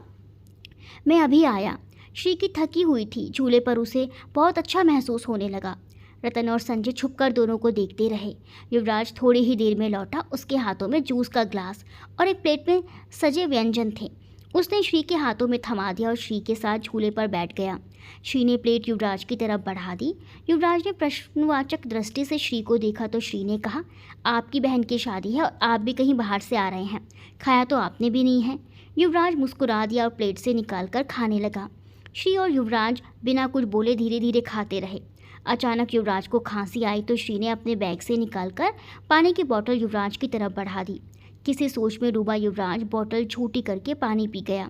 मैं अभी आया। श्री की थकी हुई थी। झूले पर उसे बहुत अच्छा महसूस होने लगा। रतन और संजय छुपकर दोनों को देखते रहे। युवराज थोड़ी ही देर में लौटा। उसके हाथों में जूस का ग्लास और एक प्लेट में सजे व्यंजन थे। उसने श्री के हाथों में थमा दिया और श्री के साथ झूले पर बैठ गया। श्री ने प्लेट युवराज की तरफ बढ़ा दी। युवराज ने प्रश्नवाचक दृष्टि से श्री को देखा तो श्री ने कहा, आपकी बहन की शादी है और आप भी कहीं बाहर से आ रहे हैं, खाया तो आपने भी नहीं है। युवराज मुस्कुरा दिया और प्लेट से निकालकर खाने लगा। श्री और युवराज बिना कुछ बोले धीरे धीरे खाते रहे। अचानक युवराज को खांसी आई तो श्री ने अपने बैग से निकालकर पानी की बोतल युवराज की तरफ बढ़ा दी। किसी सोच में डूबा युवराज बोतल छोटी करके पानी पी गया।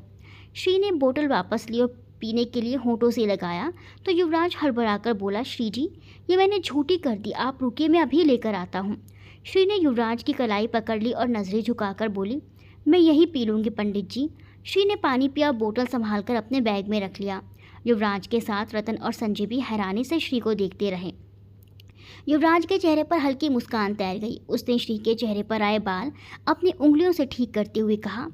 श्री ने बोतल वापस ली और पीने के लिए होंठों से लगाया तो युवराज हड़बड़ाकर बोला, श्री जी, ये मैंने झूठी कर दी, आप रुकिए, मैं अभी लेकर आता हूँ। श्री ने युवराज की कलाई पकड़ ली और नज़रें झुकाकर बोली, मैं यही पी लूँगी पंडित जी। श्री ने पानी पिया, बोतल संभालकर अपने बैग में रख लिया। युवराज के साथ रतन और संजय भी हैरानी से श्री को देखते रहे। युवराज के चेहरे पर हल्की मुस्कान तैर गई। उसने श्री के चेहरे पर आए बाल अपनी उंगलियों से ठीक करते हुए कहा,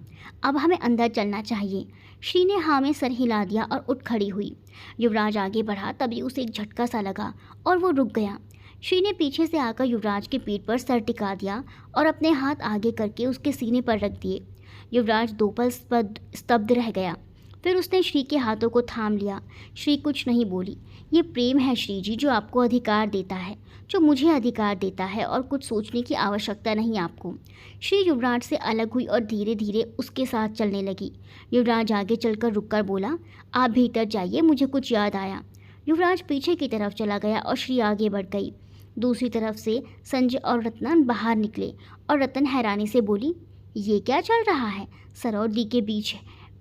अब हमें अंदर चलना चाहिए। श्री ने हाँ में सर हिला दिया और उठ खड़ी हुई। युवराज आगे बढ़ा, तभी उसे एक झटका सा लगा और वो रुक गया। श्री ने पीछे से आकर युवराज की पीठ पर सर टिका दिया और अपने हाथ आगे करके उसके सीने पर रख दिए। युवराज दो पल स्तब्ध रह गया। फिर उसने श्री के हाथों को थाम लिया। श्री कुछ नहीं बोली। ये प्रेम है श्री जी, जो आपको अधिकार देता है, जो मुझे अधिकार देता है, और कुछ सोचने की आवश्यकता नहीं आपको। श्री युवराज से अलग हुई और धीरे धीरे उसके साथ चलने लगी। युवराज आगे चलकर रुककर बोला, आप भीतर जाइए, मुझे कुछ याद आया। युवराज पीछे की तरफ चला गया और श्री आगे बढ़ गई। दूसरी तरफ से संजय और रत्न बाहर निकले और रतन हैरानी से बोली, ये क्या चल रहा है सर और दी के बीच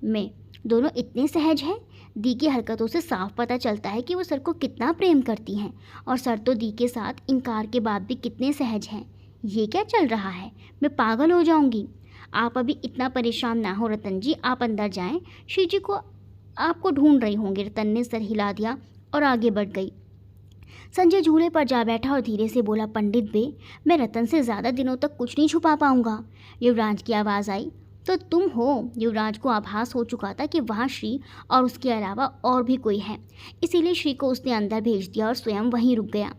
में? दोनों इतने सहज हैं। दी की हरकतों से साफ पता चलता है कि वो सर को कितना प्रेम करती हैं, और सर तो दी के साथ इनकार के बाद भी कितने सहज हैं। ये क्या चल रहा है? मैं पागल हो जाऊंगी। आप अभी इतना परेशान ना हो रतन जी, आप अंदर जाएं। श्री जी को आपको ढूंढ रही होंगी। रतन ने सर हिला दिया और आगे बढ़ गई। संजय झूले पर जा बैठा और धीरे से बोला, पंडित बे, मैं रतन से ज़्यादा दिनों तक कुछ नहीं छुपा पाऊंगा। युवराज की आवाज़ आई। तो तुम हो? युवराज को आभास हो चुका था कि वहाँ श्री और उसके अलावा और भी कोई है, इसीलिए श्री को उसने अंदर भेज दिया और स्वयं वहीं रुक गया।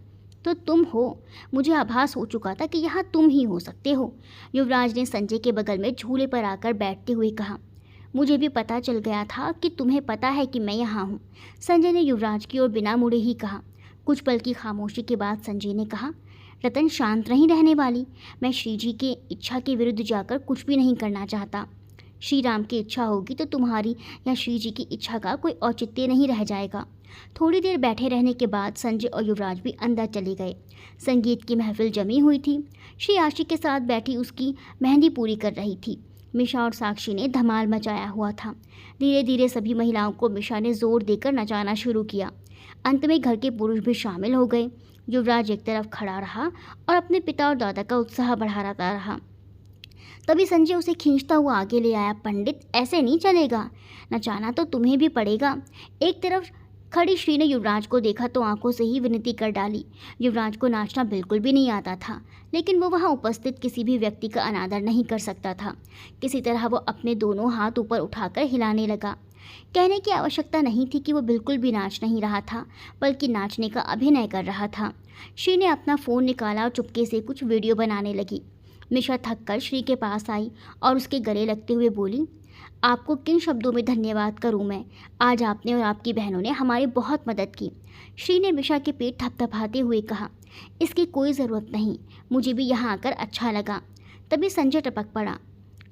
तो तुम हो? मुझे आभास हो चुका था कि यहाँ तुम ही हो सकते हो। युवराज ने संजय के बगल में झूले पर आकर बैठते हुए कहा। मुझे भी पता चल गया था कि तुम्हें पता है कि मैं यहाँ हूँ, संजय ने युवराज की ओर बिना मुड़े ही कहा। कुछ पल की खामोशी के बाद संजय ने कहा, रतन शांत नहीं रहने वाली। मैं श्री जी की इच्छा के विरुद्ध जाकर कुछ भी नहीं करना चाहता। श्री राम की इच्छा होगी तो तुम्हारी या श्री जी की इच्छा का कोई औचित्य नहीं रह जाएगा। थोड़ी देर बैठे रहने के बाद संजय और युवराज भी अंदर चले गए। संगीत की महफिल जमी हुई थी। श्री आशिक के साथ बैठी उसकी मेहंदी पूरी कर रही थी। मिशा और साक्षी ने धमाल मचाया हुआ था। धीरे धीरे सभी महिलाओं को मिशा ने जोर देकर नचाना शुरू किया। अंत में घर के पुरुष भी शामिल हो गए। युवराज एक तरफ खड़ा रहा और अपने पिता और दादा का उत्साह बढ़ाता रहा। तभी संजय उसे खींचता हुआ आगे ले आया। पंडित, ऐसे नहीं चलेगा, नचाना तो तुम्हें भी पड़ेगा। एक तरफ खड़ी श्री ने युवराज को देखा तो आंखों से ही विनती कर डाली। युवराज को नाचना बिल्कुल भी नहीं आता था, लेकिन वो वहाँ उपस्थित किसी भी व्यक्ति का अनादर नहीं कर सकता था। किसी तरह वो अपने दोनों हाथ ऊपर उठाकर हिलाने लगा। कहने की आवश्यकता नहीं थी कि वो बिल्कुल भी नाच नहीं रहा था, बल्कि नाचने का अभिनय कर रहा था। श्री ने अपना फ़ोन निकाला और चुपके से कुछ वीडियो बनाने लगी। मिशा थककर श्री के पास आई और उसके गले लगते हुए बोली, आपको किन शब्दों में धन्यवाद करूं मैं? आज आपने और आपकी बहनों ने हमारी बहुत मदद की। श्री ने मिशा के पेट थपथपाते हुए कहा, इसकी कोई ज़रूरत नहीं, मुझे भी यहाँ आकर अच्छा लगा। तभी संजय टपक पड़ा।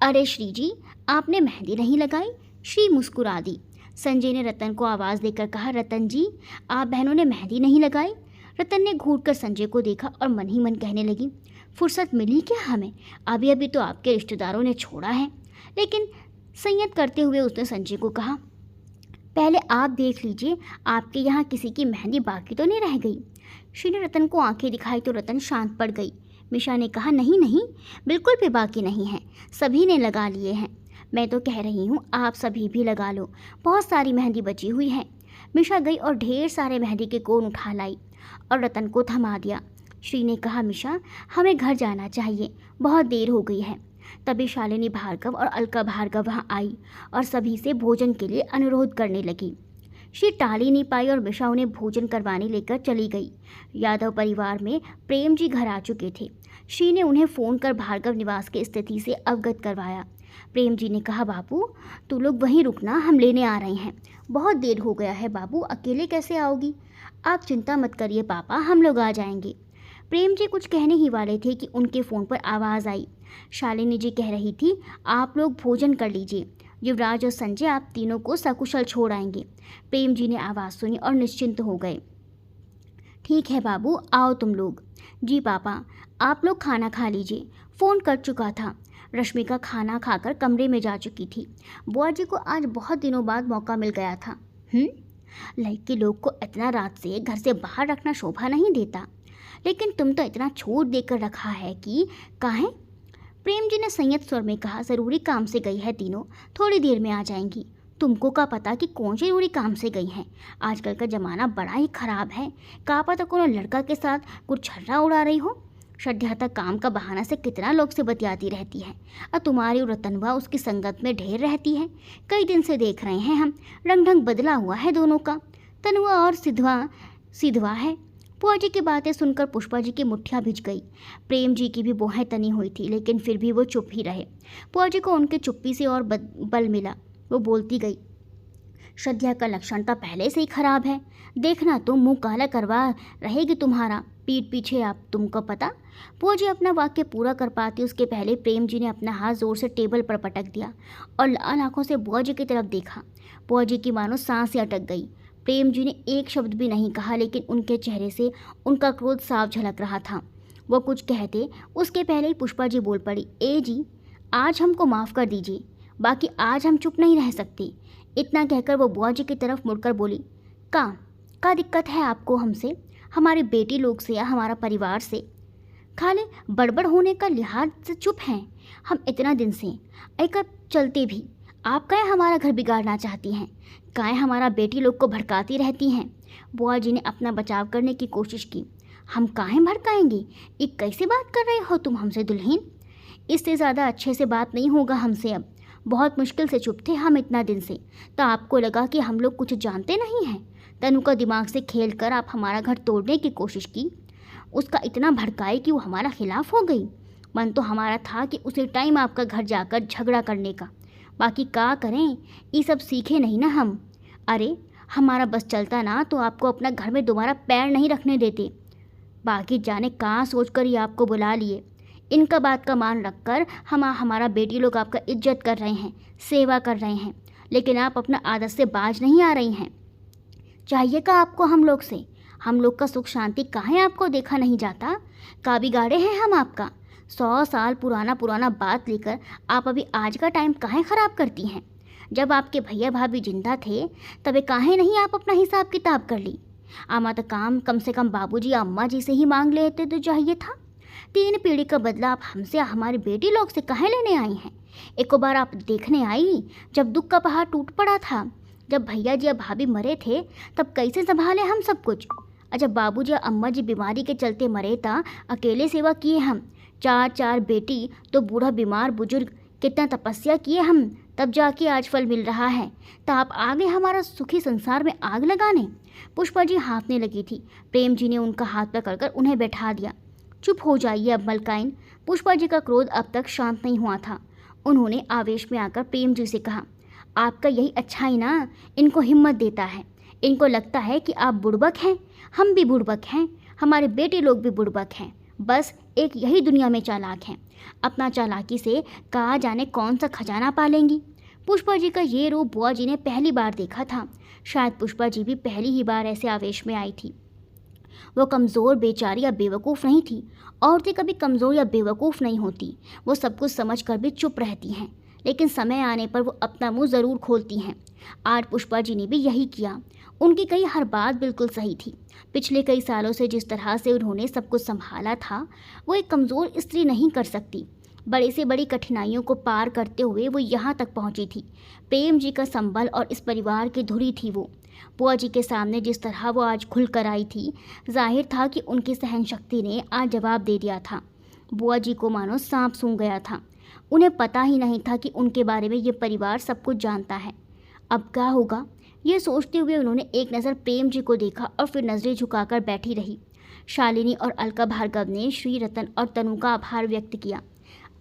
अरे श्री जी, आपने मेहंदी नहीं लगाई? श्री मुस्कुरा दी। संजय ने रतन को आवाज़ देकर कहा, रतन जी, आप बहनों ने मेहंदी नहीं लगाई? रतन ने घूरकर संजय को देखा और मन ही मन कहने लगी, फुर्सत मिली क्या हमें? अभी अभी तो आपके रिश्तेदारों ने छोड़ा है। लेकिन संयत करते हुए उसने संजय को कहा, पहले आप देख लीजिए, आपके यहाँ किसी की मेहंदी बाकी तो नहीं रह गई। श्री ने रतन को आंखें दिखाई तो रतन शांत पड़ गई। मिशा ने कहा, नहीं नहीं, बिल्कुल भी बाकी नहीं है, सभी ने लगा लिए हैं। मैं तो कह रही हूँ आप सभी भी लगा लो, बहुत सारी मेहंदी बची हुई है। मिशा गई और ढेर सारे मेहंदी के कोन उठा लाई और रतन को थमा दिया। श्री ने कहा, मिशा, हमें घर जाना चाहिए, बहुत देर हो गई है। तभी शालिनी भार्गव और अलका भार्गव वहाँ आई और सभी से भोजन के लिए अनुरोध करने लगी। श्री टाल ही नहीं पाई और मिशा उन्हें भोजन करवाने लेकर चली गई। यादव परिवार में प्रेम जी घर आ चुके थे। श्री ने उन्हें फ़ोन कर भार्गव निवास की स्थिति से अवगत करवाया। प्रेम जी ने कहा, बाबू तू लोग वहीं रुकना, हम लेने आ रहे हैं। बहुत देर हो गया है बाबू, अकेले कैसे आओगी? आप चिंता मत करिए पापा, हम लोग आ जाएंगे। प्रेम जी कुछ कहने ही वाले थे कि उनके फ़ोन पर आवाज़ आई। शालिनी जी कह रही थी, आप लोग भोजन कर लीजिए, युवराज और संजय आप तीनों को सकुशल छोड़ आएंगे। प्रेम जी ने आवाज़ सुनी और निश्चिंत हो गए। ठीक है बाबू, आओ तुम लोग। जी पापा, आप लोग खाना खा लीजिए, फ़ोन कर चुका था। रश्मिका खाना खाकर कमरे में जा चुकी थी। बुआ जी को आज बहुत दिनों बाद मौका मिल गया था। लड़के लोग को इतना रात से घर से बाहर रखना शोभा नहीं देता, लेकिन तुम तो इतना छूट देकर रखा है कि काहे? प्रेम जी ने संयत स्वर में कहा, ज़रूरी काम से गई है तीनों, थोड़ी देर में आ जाएंगी। तुमको क्या पता कि कौन सी जरूरी काम से गई हैं? आजकल का ज़माना बड़ा ही ख़राब है। क्या पता कोनो लड़का के साथ कुछ छर्रा उड़ा रही हो। श्रद्धा तक काम का बहाना से कितना लोग से बतियाती रहती है, और तुम्हारी और रतनवा उसकी संगत में ढेर रहती है। कई दिन से देख रहे हैं हम, रंग ढंग बदला हुआ है दोनों का। तनुआ और सिधवा है। बुआ जी की बातें सुनकर पुष्पा जी की मुठ्ठियाँ भिज गई। प्रेम जी की भी बोहें तनी हुई थी, लेकिन फिर भी वो चुप ही रहे। बुआ जी को उनकी चुप्पी से और बल मिला। वो बोलती गई, श्रद्धा का लक्षण तो पहले से ही खराब है, देखना तो मुंह काला करवा रहेगी तुम्हारा, पीठ पीछे आप तुमको पता। बुआ जी अपना वाक्य पूरा कर पाती उसके पहले प्रेम जी ने अपना हाथ जोर से टेबल पर पटक दिया और लाल आंखों से बुआ जी की तरफ देखा। बुआ जी की मानो सांसें अटक गई। प्रेम जी ने एक शब्द भी नहीं कहा, लेकिन उनके चेहरे से उनका क्रोध साफ झलक रहा था। वो कुछ कहते उसके पहले ही पुष्पा जी बोल पड़ी, ए जी, आज हमको माफ़ कर दीजिए, बाकी आज हम चुप नहीं रह सकते। इतना कहकर वो बुआ जी की तरफ मुड़कर बोली, का दिक्कत है आपको हमसे, हमारी बेटी लोग से या हमारा परिवार से? खाली बड़बड़ होने का लिहाज से चुप हैं। हम इतना दिन से एक चलते भी आप काहे हमारा घर बिगाड़ना चाहती हैं, काहे हमारा बेटी लोग को भड़काती रहती हैं? बुआ जी ने अपना बचाव करने की कोशिश की। हम काहे भड़काएंगे, ये कैसी बात कर रहे हो तुम हमसे दुल्हन? इससे ज़्यादा अच्छे से बात नहीं होगा हमसे अब। बहुत मुश्किल से चुप थे हम इतना दिन से, तो आपको लगा कि हम लोग कुछ जानते नहीं हैं। तनु का दिमाग से खेल कर आप हमारा घर तोड़ने की कोशिश की, उसका इतना भड़काए कि वो हमारा खिलाफ हो गई। मन तो हमारा था कि उसी टाइम आपका घर जाकर झगड़ा करने का, बाकी क्या करें, ये सब सीखे नहीं ना हम। अरे हमारा बस चलता ना तो आपको अपना घर में दोबारा पैर नहीं रखने देते। बाकी जाने कहाँ सोच कर ही आपको बुला लिए। इनका बात का मान रखकर हमारा बेटी लोग आपका इज्जत कर रहे हैं, सेवा कर रहे हैं, लेकिन आप अपना आदत से बाज नहीं आ रही हैं। चाहिए का आपको हम लोग से? हम लोग का सुख शांति काहे आपको देखा नहीं जाता? का बिगाड़े हैं हम आपका? 100 साल पुराना बात लेकर आप अभी आज का टाइम काहे ख़राब करती हैं? जब आपके भैया भाभी जिंदा थे तबे काहे नहीं आप अपना हिसाब किताब कर ली? आमा तो काम कम से कम बाबूजी अम्मा जी से ही मांग लेते तो चाहिए था। 3 पीढ़ी का बदला आप हमसे हमारी बेटी लोग से काहे लेने आई हैं? एक बार आप देखने आई जब दुख का पहाड़ टूट पड़ा था, जब भैया जी या भाभी मरे थे तब कैसे संभाले हम सब कुछ? अच्छा बाबूजी या अम्मा जी बीमारी के चलते मरे था, अकेले सेवा किए हम, 4 बेटी तो बूढ़ा बीमार बुजुर्ग, कितना तपस्या किए हम, तब जाके आज फल मिल रहा है। तो आप आगे हमारा सुखी संसार में आग लगाने? पुष्पा जी हाँफने लगी थी। प्रेम जी ने उनका हाथ पकड़कर उन्हें बैठा दिया। चुप हो जाइए अब मलकाइन। पुष्पा जी का क्रोध अब तक शांत नहीं हुआ था। उन्होंने आवेश में आकर प्रेम जी से कहा, आपका यही अच्छा ही ना इनको हिम्मत देता है। इनको लगता है कि आप बुड़बक हैं, हम भी बुड़बक हैं, हमारे बेटे लोग भी बुड़बक हैं। बस एक यही दुनिया में चालाक हैं। अपना चालाकी से कहा जाने कौन सा खजाना पालेंगी। पुष्पा जी का ये रूप बुआ जी ने पहली बार देखा था। शायद पुष्पा जी भी पहली ही बार ऐसे आवेश में आई थी। वो कमज़ोर बेचारी या बेवकूफ़ नहीं थी। औरतें कभी कमज़ोर या बेवकूफ़ नहीं होती, वो सब कुछ समझ कर भी चुप रहती हैं, लेकिन समय आने पर वो अपना मुंह ज़रूर खोलती हैं। आज पुष्पा जी ने भी यही किया। उनकी कही हर बात बिल्कुल सही थी। पिछले कई सालों से जिस तरह से उन्होंने सब कुछ संभाला था वो एक कमज़ोर स्त्री नहीं कर सकती। बड़ी से बड़ी कठिनाइयों को पार करते हुए वो यहाँ तक पहुँची थी। प्रेम जी का संबल और इस परिवार की धुरी थी वो। बुआ जी के सामने जिस तरह वो आज खुल कर आई थी, जाहिर था कि उनकी सहन शक्ति ने आज जवाब दे दिया था। बुआ जी को मानो सांप सूंघ गया था। उन्हें पता ही नहीं था कि उनके बारे में ये परिवार सब कुछ जानता है। अब क्या होगा, ये सोचते हुए उन्होंने एक नज़र प्रेम जी को देखा और फिर नज़रें झुकाकर बैठी रही। शालिनी और अलका भार्गव ने श्री रतन और तनु का आभार व्यक्त किया।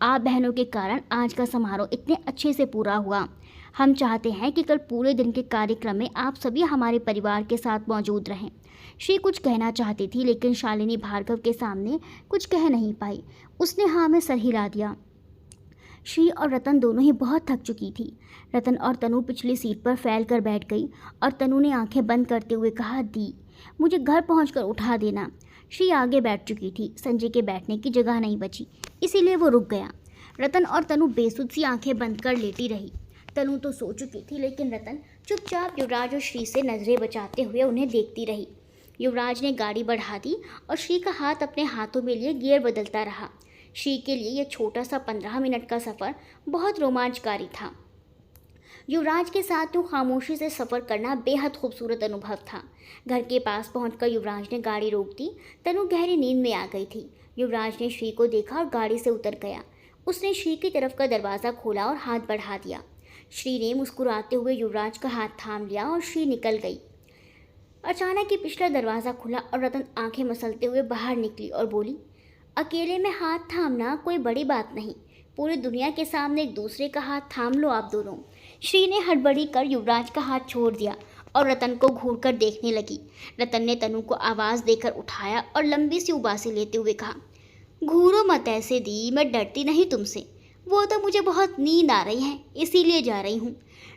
आप बहनों के कारण आज का समारोह इतने अच्छे से पूरा हुआ। हम चाहते हैं कि कल पूरे दिन के कार्यक्रम में आप सभी हमारे परिवार के साथ मौजूद रहें। श्री कुछ कहना चाहती थी, लेकिन शालिनी भार्गव के सामने कुछ कह नहीं पाई। उसने हाँ में सर हिला दिया। श्री और रतन दोनों ही बहुत थक चुकी थी। रतन और तनु पिछली सीट पर फैल कर बैठ गई और तनु ने आंखें बंद करते हुए कहा, दी मुझे घर पहुंचकर उठा देना। श्री आगे बैठ चुकी थी, संजय के बैठने की जगह नहीं बची, इसीलिए वो रुक गया। रतन और तनु बेसुध सी आंखें बंद कर लेटी रही। तनु तो सो चुकी थी, लेकिन रतन चुपचाप युवराज और श्री से नजरें बचाते हुए उन्हें देखती रही। युवराज ने गाड़ी बढ़ा दी और श्री का हाथ अपने हाथों में लिए गियर बदलता रहा। श्री के लिए यह छोटा सा 15 मिनट का सफ़र बहुत रोमांचकारी था। युवराज के साथ तो खामोशी से सफ़र करना बेहद खूबसूरत अनुभव था। घर के पास पहुंचकर युवराज ने गाड़ी रोक दी। तनु गहरी नींद में आ गई थी। युवराज ने श्री को देखा और गाड़ी से उतर गया। उसने श्री की तरफ का दरवाज़ा खोला और हाथ बढ़ा दिया। श्री ने मुस्कुराते हुए युवराज का हाथ थाम लिया और श्री निकल गई। अचानक ही पिछला दरवाज़ा खुला और रतन आंखें मसलते हुए बाहर निकली और बोली, अकेले में हाथ थामना कोई बड़ी बात नहीं, पूरी दुनिया के सामने एक दूसरे का हाथ थाम लो आप दोनों। श्री ने हड़बड़ी कर युवराज का हाथ छोड़ दिया और रतन को घूर कर देखने लगी। रतन ने तनु को आवाज़ देकर उठाया और लंबी सी उबासी लेते हुए कहा, घूरो मत ऐसे दी, मैं डरती नहीं तुमसे, वो तो मुझे बहुत नींद आ रही है इसीलिए जा रही हूँ।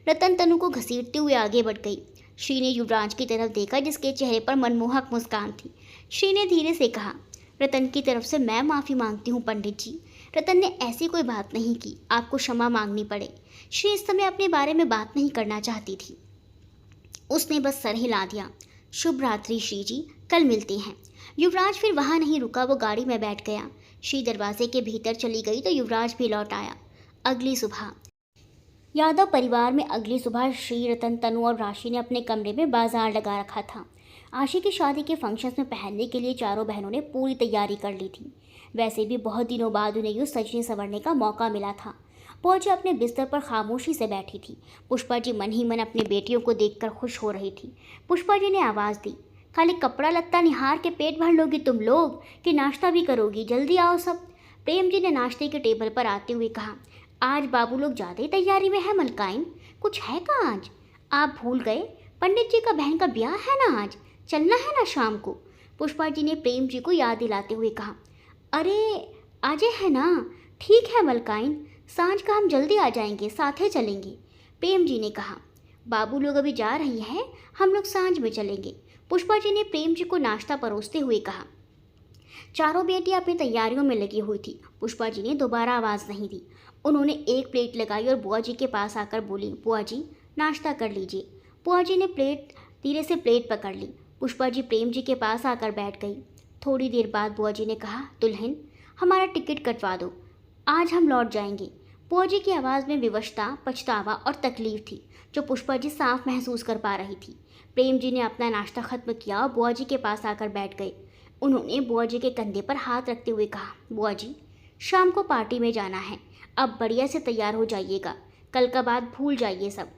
रतन तनु को घसीटते हुए आगे बढ़ गई। श्री ने युवराज की तरफ देखा जिसके चेहरे पर मनमोहक मुस्कान थी। श्री ने धीरे से कहा, रतन की तरफ से मैं माफ़ी मांगती हूँ पंडित जी। रतन ने ऐसी कोई बात नहीं की, आपको क्षमा मांगनी पड़े। श्री इस समय अपने बारे में बात नहीं करना चाहती थी। उसने बस सर हिला दिया। शुभ रात्रि श्री जी, कल मिलते हैं। युवराज फिर वहां नहीं रुका, वो गाड़ी में बैठ गया। श्री दरवाजे के भीतर चली गई तो युवराज भी लौट आया। अगली सुबह यादव परिवार में अगली सुबह श्री, रतन, तनु और राशि ने अपने कमरे में बाजार लगा रखा था। आशी की शादी के फंक्शंस में पहनने के लिए चारों बहनों ने पूरी तैयारी कर ली थी। वैसे भी बहुत दिनों बाद उन्हें यूँ सजने संवरने का मौका मिला था। पहुंचे अपने बिस्तर पर खामोशी से बैठी थी। पुष्पा जी मन ही मन अपनी बेटियों को देखकर खुश हो रही थी। पुष्पा जी ने आवाज़ दी, खाली कपड़ा लत्ता निहार के पेट भर लोगी तुम लोग कि नाश्ता भी करोगी? जल्दी आओ सब। प्रेम जी ने नाश्ते के टेबल पर आते हुए कहा, आज बाबू लोग ज़्यादा ही तैयारी में है मलकाइन, कुछ है का आज? आप भूल गए, पंडित जी का बहन का ब्याह है ना आज, चलना है ना शाम को? पुष्पा जी ने प्रेम जी को याद दिलाते हुए कहा, अरे आज है ना, ठीक है मलकाइन, सांझ का हम जल्दी आ जाएंगे, साथ ही चलेंगे। प्रेम जी ने कहा, बाबू लोग अभी जा रही हैं, हम लोग सांझ में चलेंगे। पुष्पा जी ने प्रेम जी को नाश्ता परोसते हुए कहा। चारों बेटियां अपनी तैयारियों में लगी हुई थी। पुष्पा जी ने दोबारा आवाज़ नहीं दी। उन्होंने एक प्लेट लगाई और बुआ जी के पास आकर बोली, बुआ जी नाश्ता कर लीजिए। बुआ जी ने धीरे से प्लेट पकड़ ली। पुष्पा जी प्रेम जी के पास आकर बैठ गई। थोड़ी देर बाद बुआ जी ने कहा, दुल्हन हमारा टिकट कटवा दो, आज हम लौट जाएंगे। बुआ जी की आवाज़ में विवशता, पछतावा और तकलीफ थी जो पुष्पा जी साफ महसूस कर पा रही थी। प्रेम जी ने अपना नाश्ता खत्म किया और बुआ जी के पास आकर बैठ गए। उन्होंने बुआ जी के कंधे पर हाथ रखते हुए कहा, बुआ जी शाम को पार्टी में जाना है, अब बढ़िया से तैयार हो जाइएगा, कल का बात भूल जाइए सब।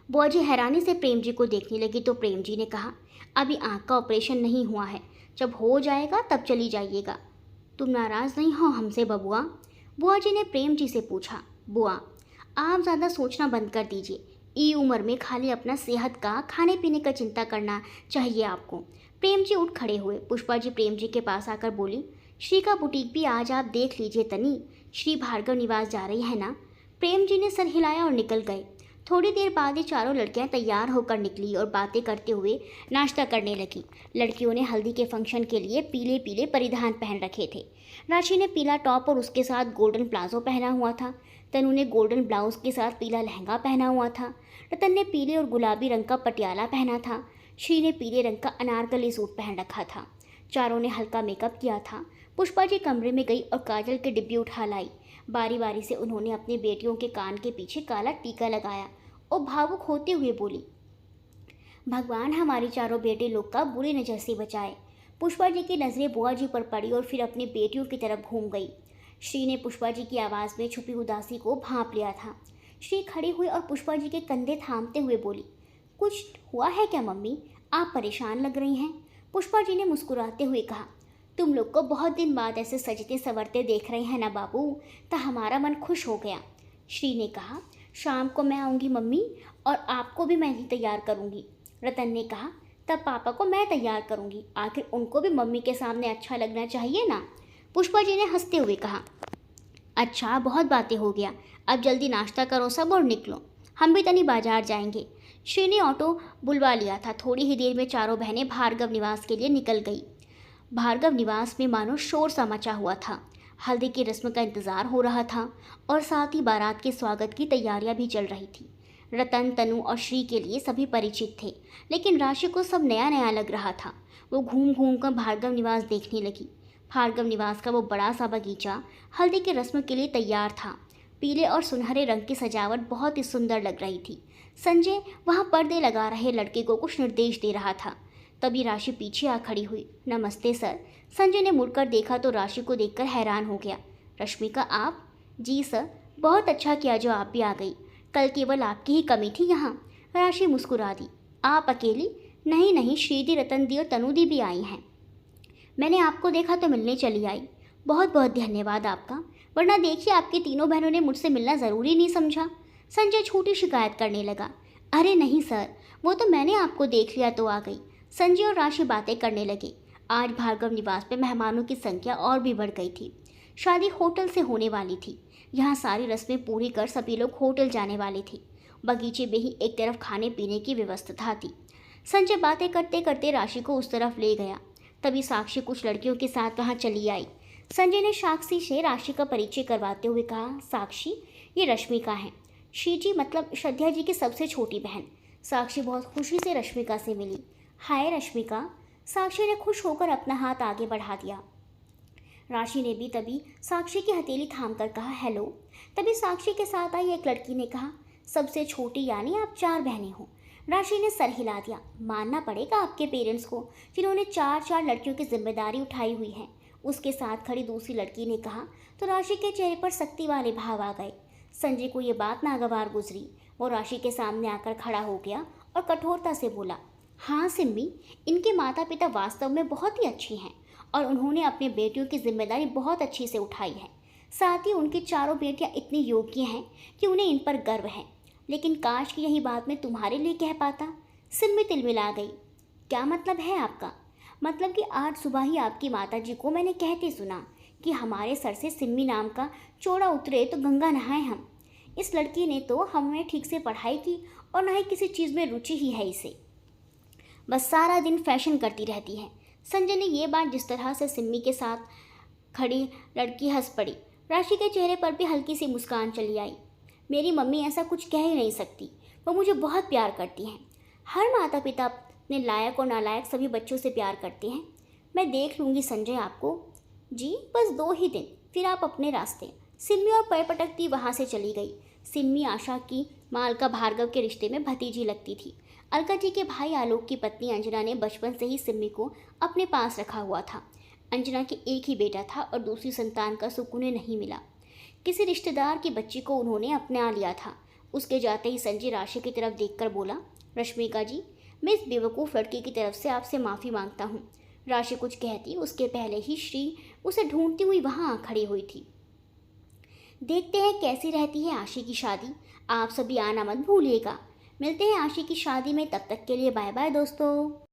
बुआ जी हैरानी से प्रेम जी को देखने लगी तो प्रेम जी ने कहा, अभी आँख का ऑपरेशन नहीं हुआ है, जब हो जाएगा तब चली जाइएगा। तुम नाराज़ नहीं हो हमसे बबुआ? बुआ जी ने प्रेम जी से पूछा। बुआ आप ज़्यादा सोचना बंद कर दीजिए, ई उम्र में खाली अपना सेहत का, खाने पीने का चिंता करना चाहिए आपको। प्रेम जी उठ खड़े हुए। पुष्पा जी प्रेम जी के पास आकर बोली, श्री का बुटीक भी आज आप देख लीजिए तनी, श्री भार्गव निवास जा रही है ना? प्रेम जी ने सर हिलाया और निकल गए। थोड़ी देर बाद ये चारों लड़कियां तैयार होकर निकली और बातें करते हुए नाश्ता करने लगी। लड़कियों ने हल्दी के फंक्शन के लिए पीले पीले परिधान पहन रखे थे। राशि ने पीला टॉप और उसके साथ गोल्डन प्लाजो पहना हुआ था। तनु ने गोल्डन ब्लाउज के साथ पीला लहंगा पहना हुआ था। रतन ने पीले और गुलाबी रंग का पटियाला पहना था। श्री ने पीले रंग का अनारकली सूट पहन रखा था। चारों ने हल्का मेकअप किया था। पुष्पा जी कमरे में गई और काजल के डिब्बी उठा लाई। बारी बारी से उन्होंने अपनी बेटियों के कान के पीछे काला टीका लगाया और भावुक होते हुए बोली, भगवान हमारी चारों बेटे लोग का बुरी नज़र से बचाए। पुष्पा जी की नज़रें बुआ जी पर पड़ी और फिर अपनी बेटियों की तरफ घूम गई। श्री ने पुष्पा जी की आवाज़ में छुपी उदासी को भांप लिया था। श्री खड़ी हुई और पुष्पा जी के कंधे थामते हुए बोली, कुछ हुआ है क्या मम्मी? आप परेशान लग रही हैं। पुष्पा जी ने मुस्कुराते हुए कहा, तुम लोग को बहुत दिन बाद ऐसे सजते संवरते देख रहे हैं ना बाबू, तो हमारा मन खुश हो गया। श्री ने कहा, शाम को मैं आऊँगी मम्मी और आपको भी मैं ही तैयार करूँगी। रतन ने कहा, तब पापा को मैं तैयार करूँगी, आखिर उनको भी मम्मी के सामने अच्छा लगना चाहिए ना। पुष्पा जी ने हंसते हुए कहा, अच्छा बहुत बातें हो गया, अब जल्दी नाश्ता करो सब और निकलो, हम भी तनी बाजार जाएंगे। श्री ने ऑटो बुलवा लिया था। थोड़ी ही देर में चारों बहनें भार्गव निवास के लिए निकल गई। भार्गव निवास में मानो शोर सा मचा हुआ था। हल्दी की रस्म का इंतज़ार हो रहा था और साथ ही बारात के स्वागत की तैयारियां भी चल रही थी। रतन, तनु और श्री के लिए सभी परिचित थे, लेकिन राशि को सब नया नया लग रहा था। वो घूम घूम कर भार्गव निवास देखने लगी। भार्गव निवास का वो बड़ा सा बगीचा हल्दी की रस्म के लिए तैयार था। पीले और सुनहरे रंग की सजावट बहुत ही सुंदर लग रही थी। संजय वहाँ पर्दे लगा रहे लड़के को कुछ निर्देश दे रहा था। तभी राशि पीछे आ खड़ी हुई। नमस्ते सर। संजय ने मुड़कर देखा तो राशि को देखकर हैरान हो गया। रश्मिका आप? जी सर, बहुत अच्छा किया जो आप भी आ गई, कल केवल आपकी ही कमी थी यहाँ। राशि मुस्कुरा दी। आप अकेली? नहीं नहीं, श्रीदी, रतन दी और तनु दी भी आई हैं। मैंने आपको देखा तो मिलने चली आई। बहुत बहुत धन्यवाद आपका, वरना देखिए आपकी तीनों बहनों ने मुझसे मिलना ज़रूरी नहीं समझा। संजय छोटी शिकायत करने लगा। अरे नहीं सर, वो तो मैंने आपको देख लिया तो आ गई। संजय और राशि बातें करने लगे। आज भार्गव निवास में मेहमानों की संख्या और भी बढ़ गई थी। शादी होटल से होने वाली थी। यहाँ सारी रस्में पूरी कर सभी लोग होटल जाने वाले थे। बगीचे में ही एक तरफ खाने पीने की व्यवस्था थी। संजय बातें करते करते राशि को उस तरफ ले गया। तभी साक्षी कुछ लड़कियों के साथ वहाँ चली आई। संजय ने साक्षी से राशि का परिचय करवाते हुए कहा, साक्षी, ये रश्मिका है, श्री जी मतलब श्रद्धा जी की सबसे छोटी बहन। साक्षी बहुत खुशी से रश्मिका से मिली। हाय रश्मिका। साक्षी ने खुश होकर अपना हाथ आगे बढ़ा दिया। राशि ने भी तभी साक्षी की हथेली थाम कर कहा, हेलो। तभी साक्षी के साथ आई एक लड़की ने कहा, सबसे छोटी यानी आप 4 बहनें हो। राशि ने सर हिला दिया। मानना पड़ेगा आपके पेरेंट्स को, जिन्होंने 4 लड़कियों की जिम्मेदारी उठाई हुई है। उसके साथ खड़ी दूसरी लड़की ने कहा तो राशि के चेहरे पर सख्ती वाले भाव आ गए। संजय को ये बात नागवार गुजरी। वो राशि के सामने आकर खड़ा हो गया और कठोरता से बोला, हाँ सिम्मी, इनके माता पिता वास्तव में बहुत ही अच्छी हैं और उन्होंने अपने बेटियों की जिम्मेदारी बहुत अच्छी से उठाई है। साथ ही उनकी चारों बेटियां इतनी योग्य हैं कि उन्हें इन पर गर्व है। लेकिन काश कि यही बात मैं तुम्हारे लिए कह पाता। सिम्मी तिलमिला गई। क्या मतलब है आपका? मतलब कि आज सुबह ही आपकी माताजी को मैंने कहते सुना कि हमारे सर से सिम्मी नाम का चोड़ा उतरे तो गंगा नहाए हम। इस लड़की ने तो हमें ठीक से पढ़ाई की और न ही किसी चीज़ में रुचि ही है इसे, बस सारा दिन फैशन करती रहती है। संजय ने ये बात जिस तरह से सिम्मी के साथ खड़ी लड़की हंस पड़ी। राशि के चेहरे पर भी हल्की सी मुस्कान चली आई। मेरी मम्मी ऐसा कुछ कह ही नहीं सकती, वो मुझे बहुत प्यार करती हैं। हर माता पिता अपने लायक और नालायक सभी बच्चों से प्यार करते हैं। मैं देख लूँगी संजय आपको। जी बस 2 ही दिन, फिर आप अपने रास्ते। सिम्मी और पैर पटकती वहाँ से चली गई। सिम्मी आशा की मालका भार्गव के रिश्ते में भतीजी लगती थी। अलका जी के भाई आलोक की पत्नी अंजना ने बचपन से ही सिम्मी को अपने पास रखा हुआ था। अंजना के एक ही बेटा था और दूसरी संतान का सुख उन्हें नहीं मिला। किसी रिश्तेदार की बच्ची को उन्होंने अपना लिया था। उसके जाते ही संजय राशि की तरफ देखकर बोला, रश्मिका जी, मैं इस बेवकूफ़ लड़की की तरफ से आपसे माफ़ी मांगता हूँ। राशि कुछ कहती उसके पहले ही श्री उसे ढूंढती हुई वहाँ खड़ी हुई थी। देखते हैं कैसी रहती है आशी की शादी। आप सभी आना मत भूलिएगा। मिलते हैं आशी की शादी में, तब तक के लिए बाय बाय दोस्तों।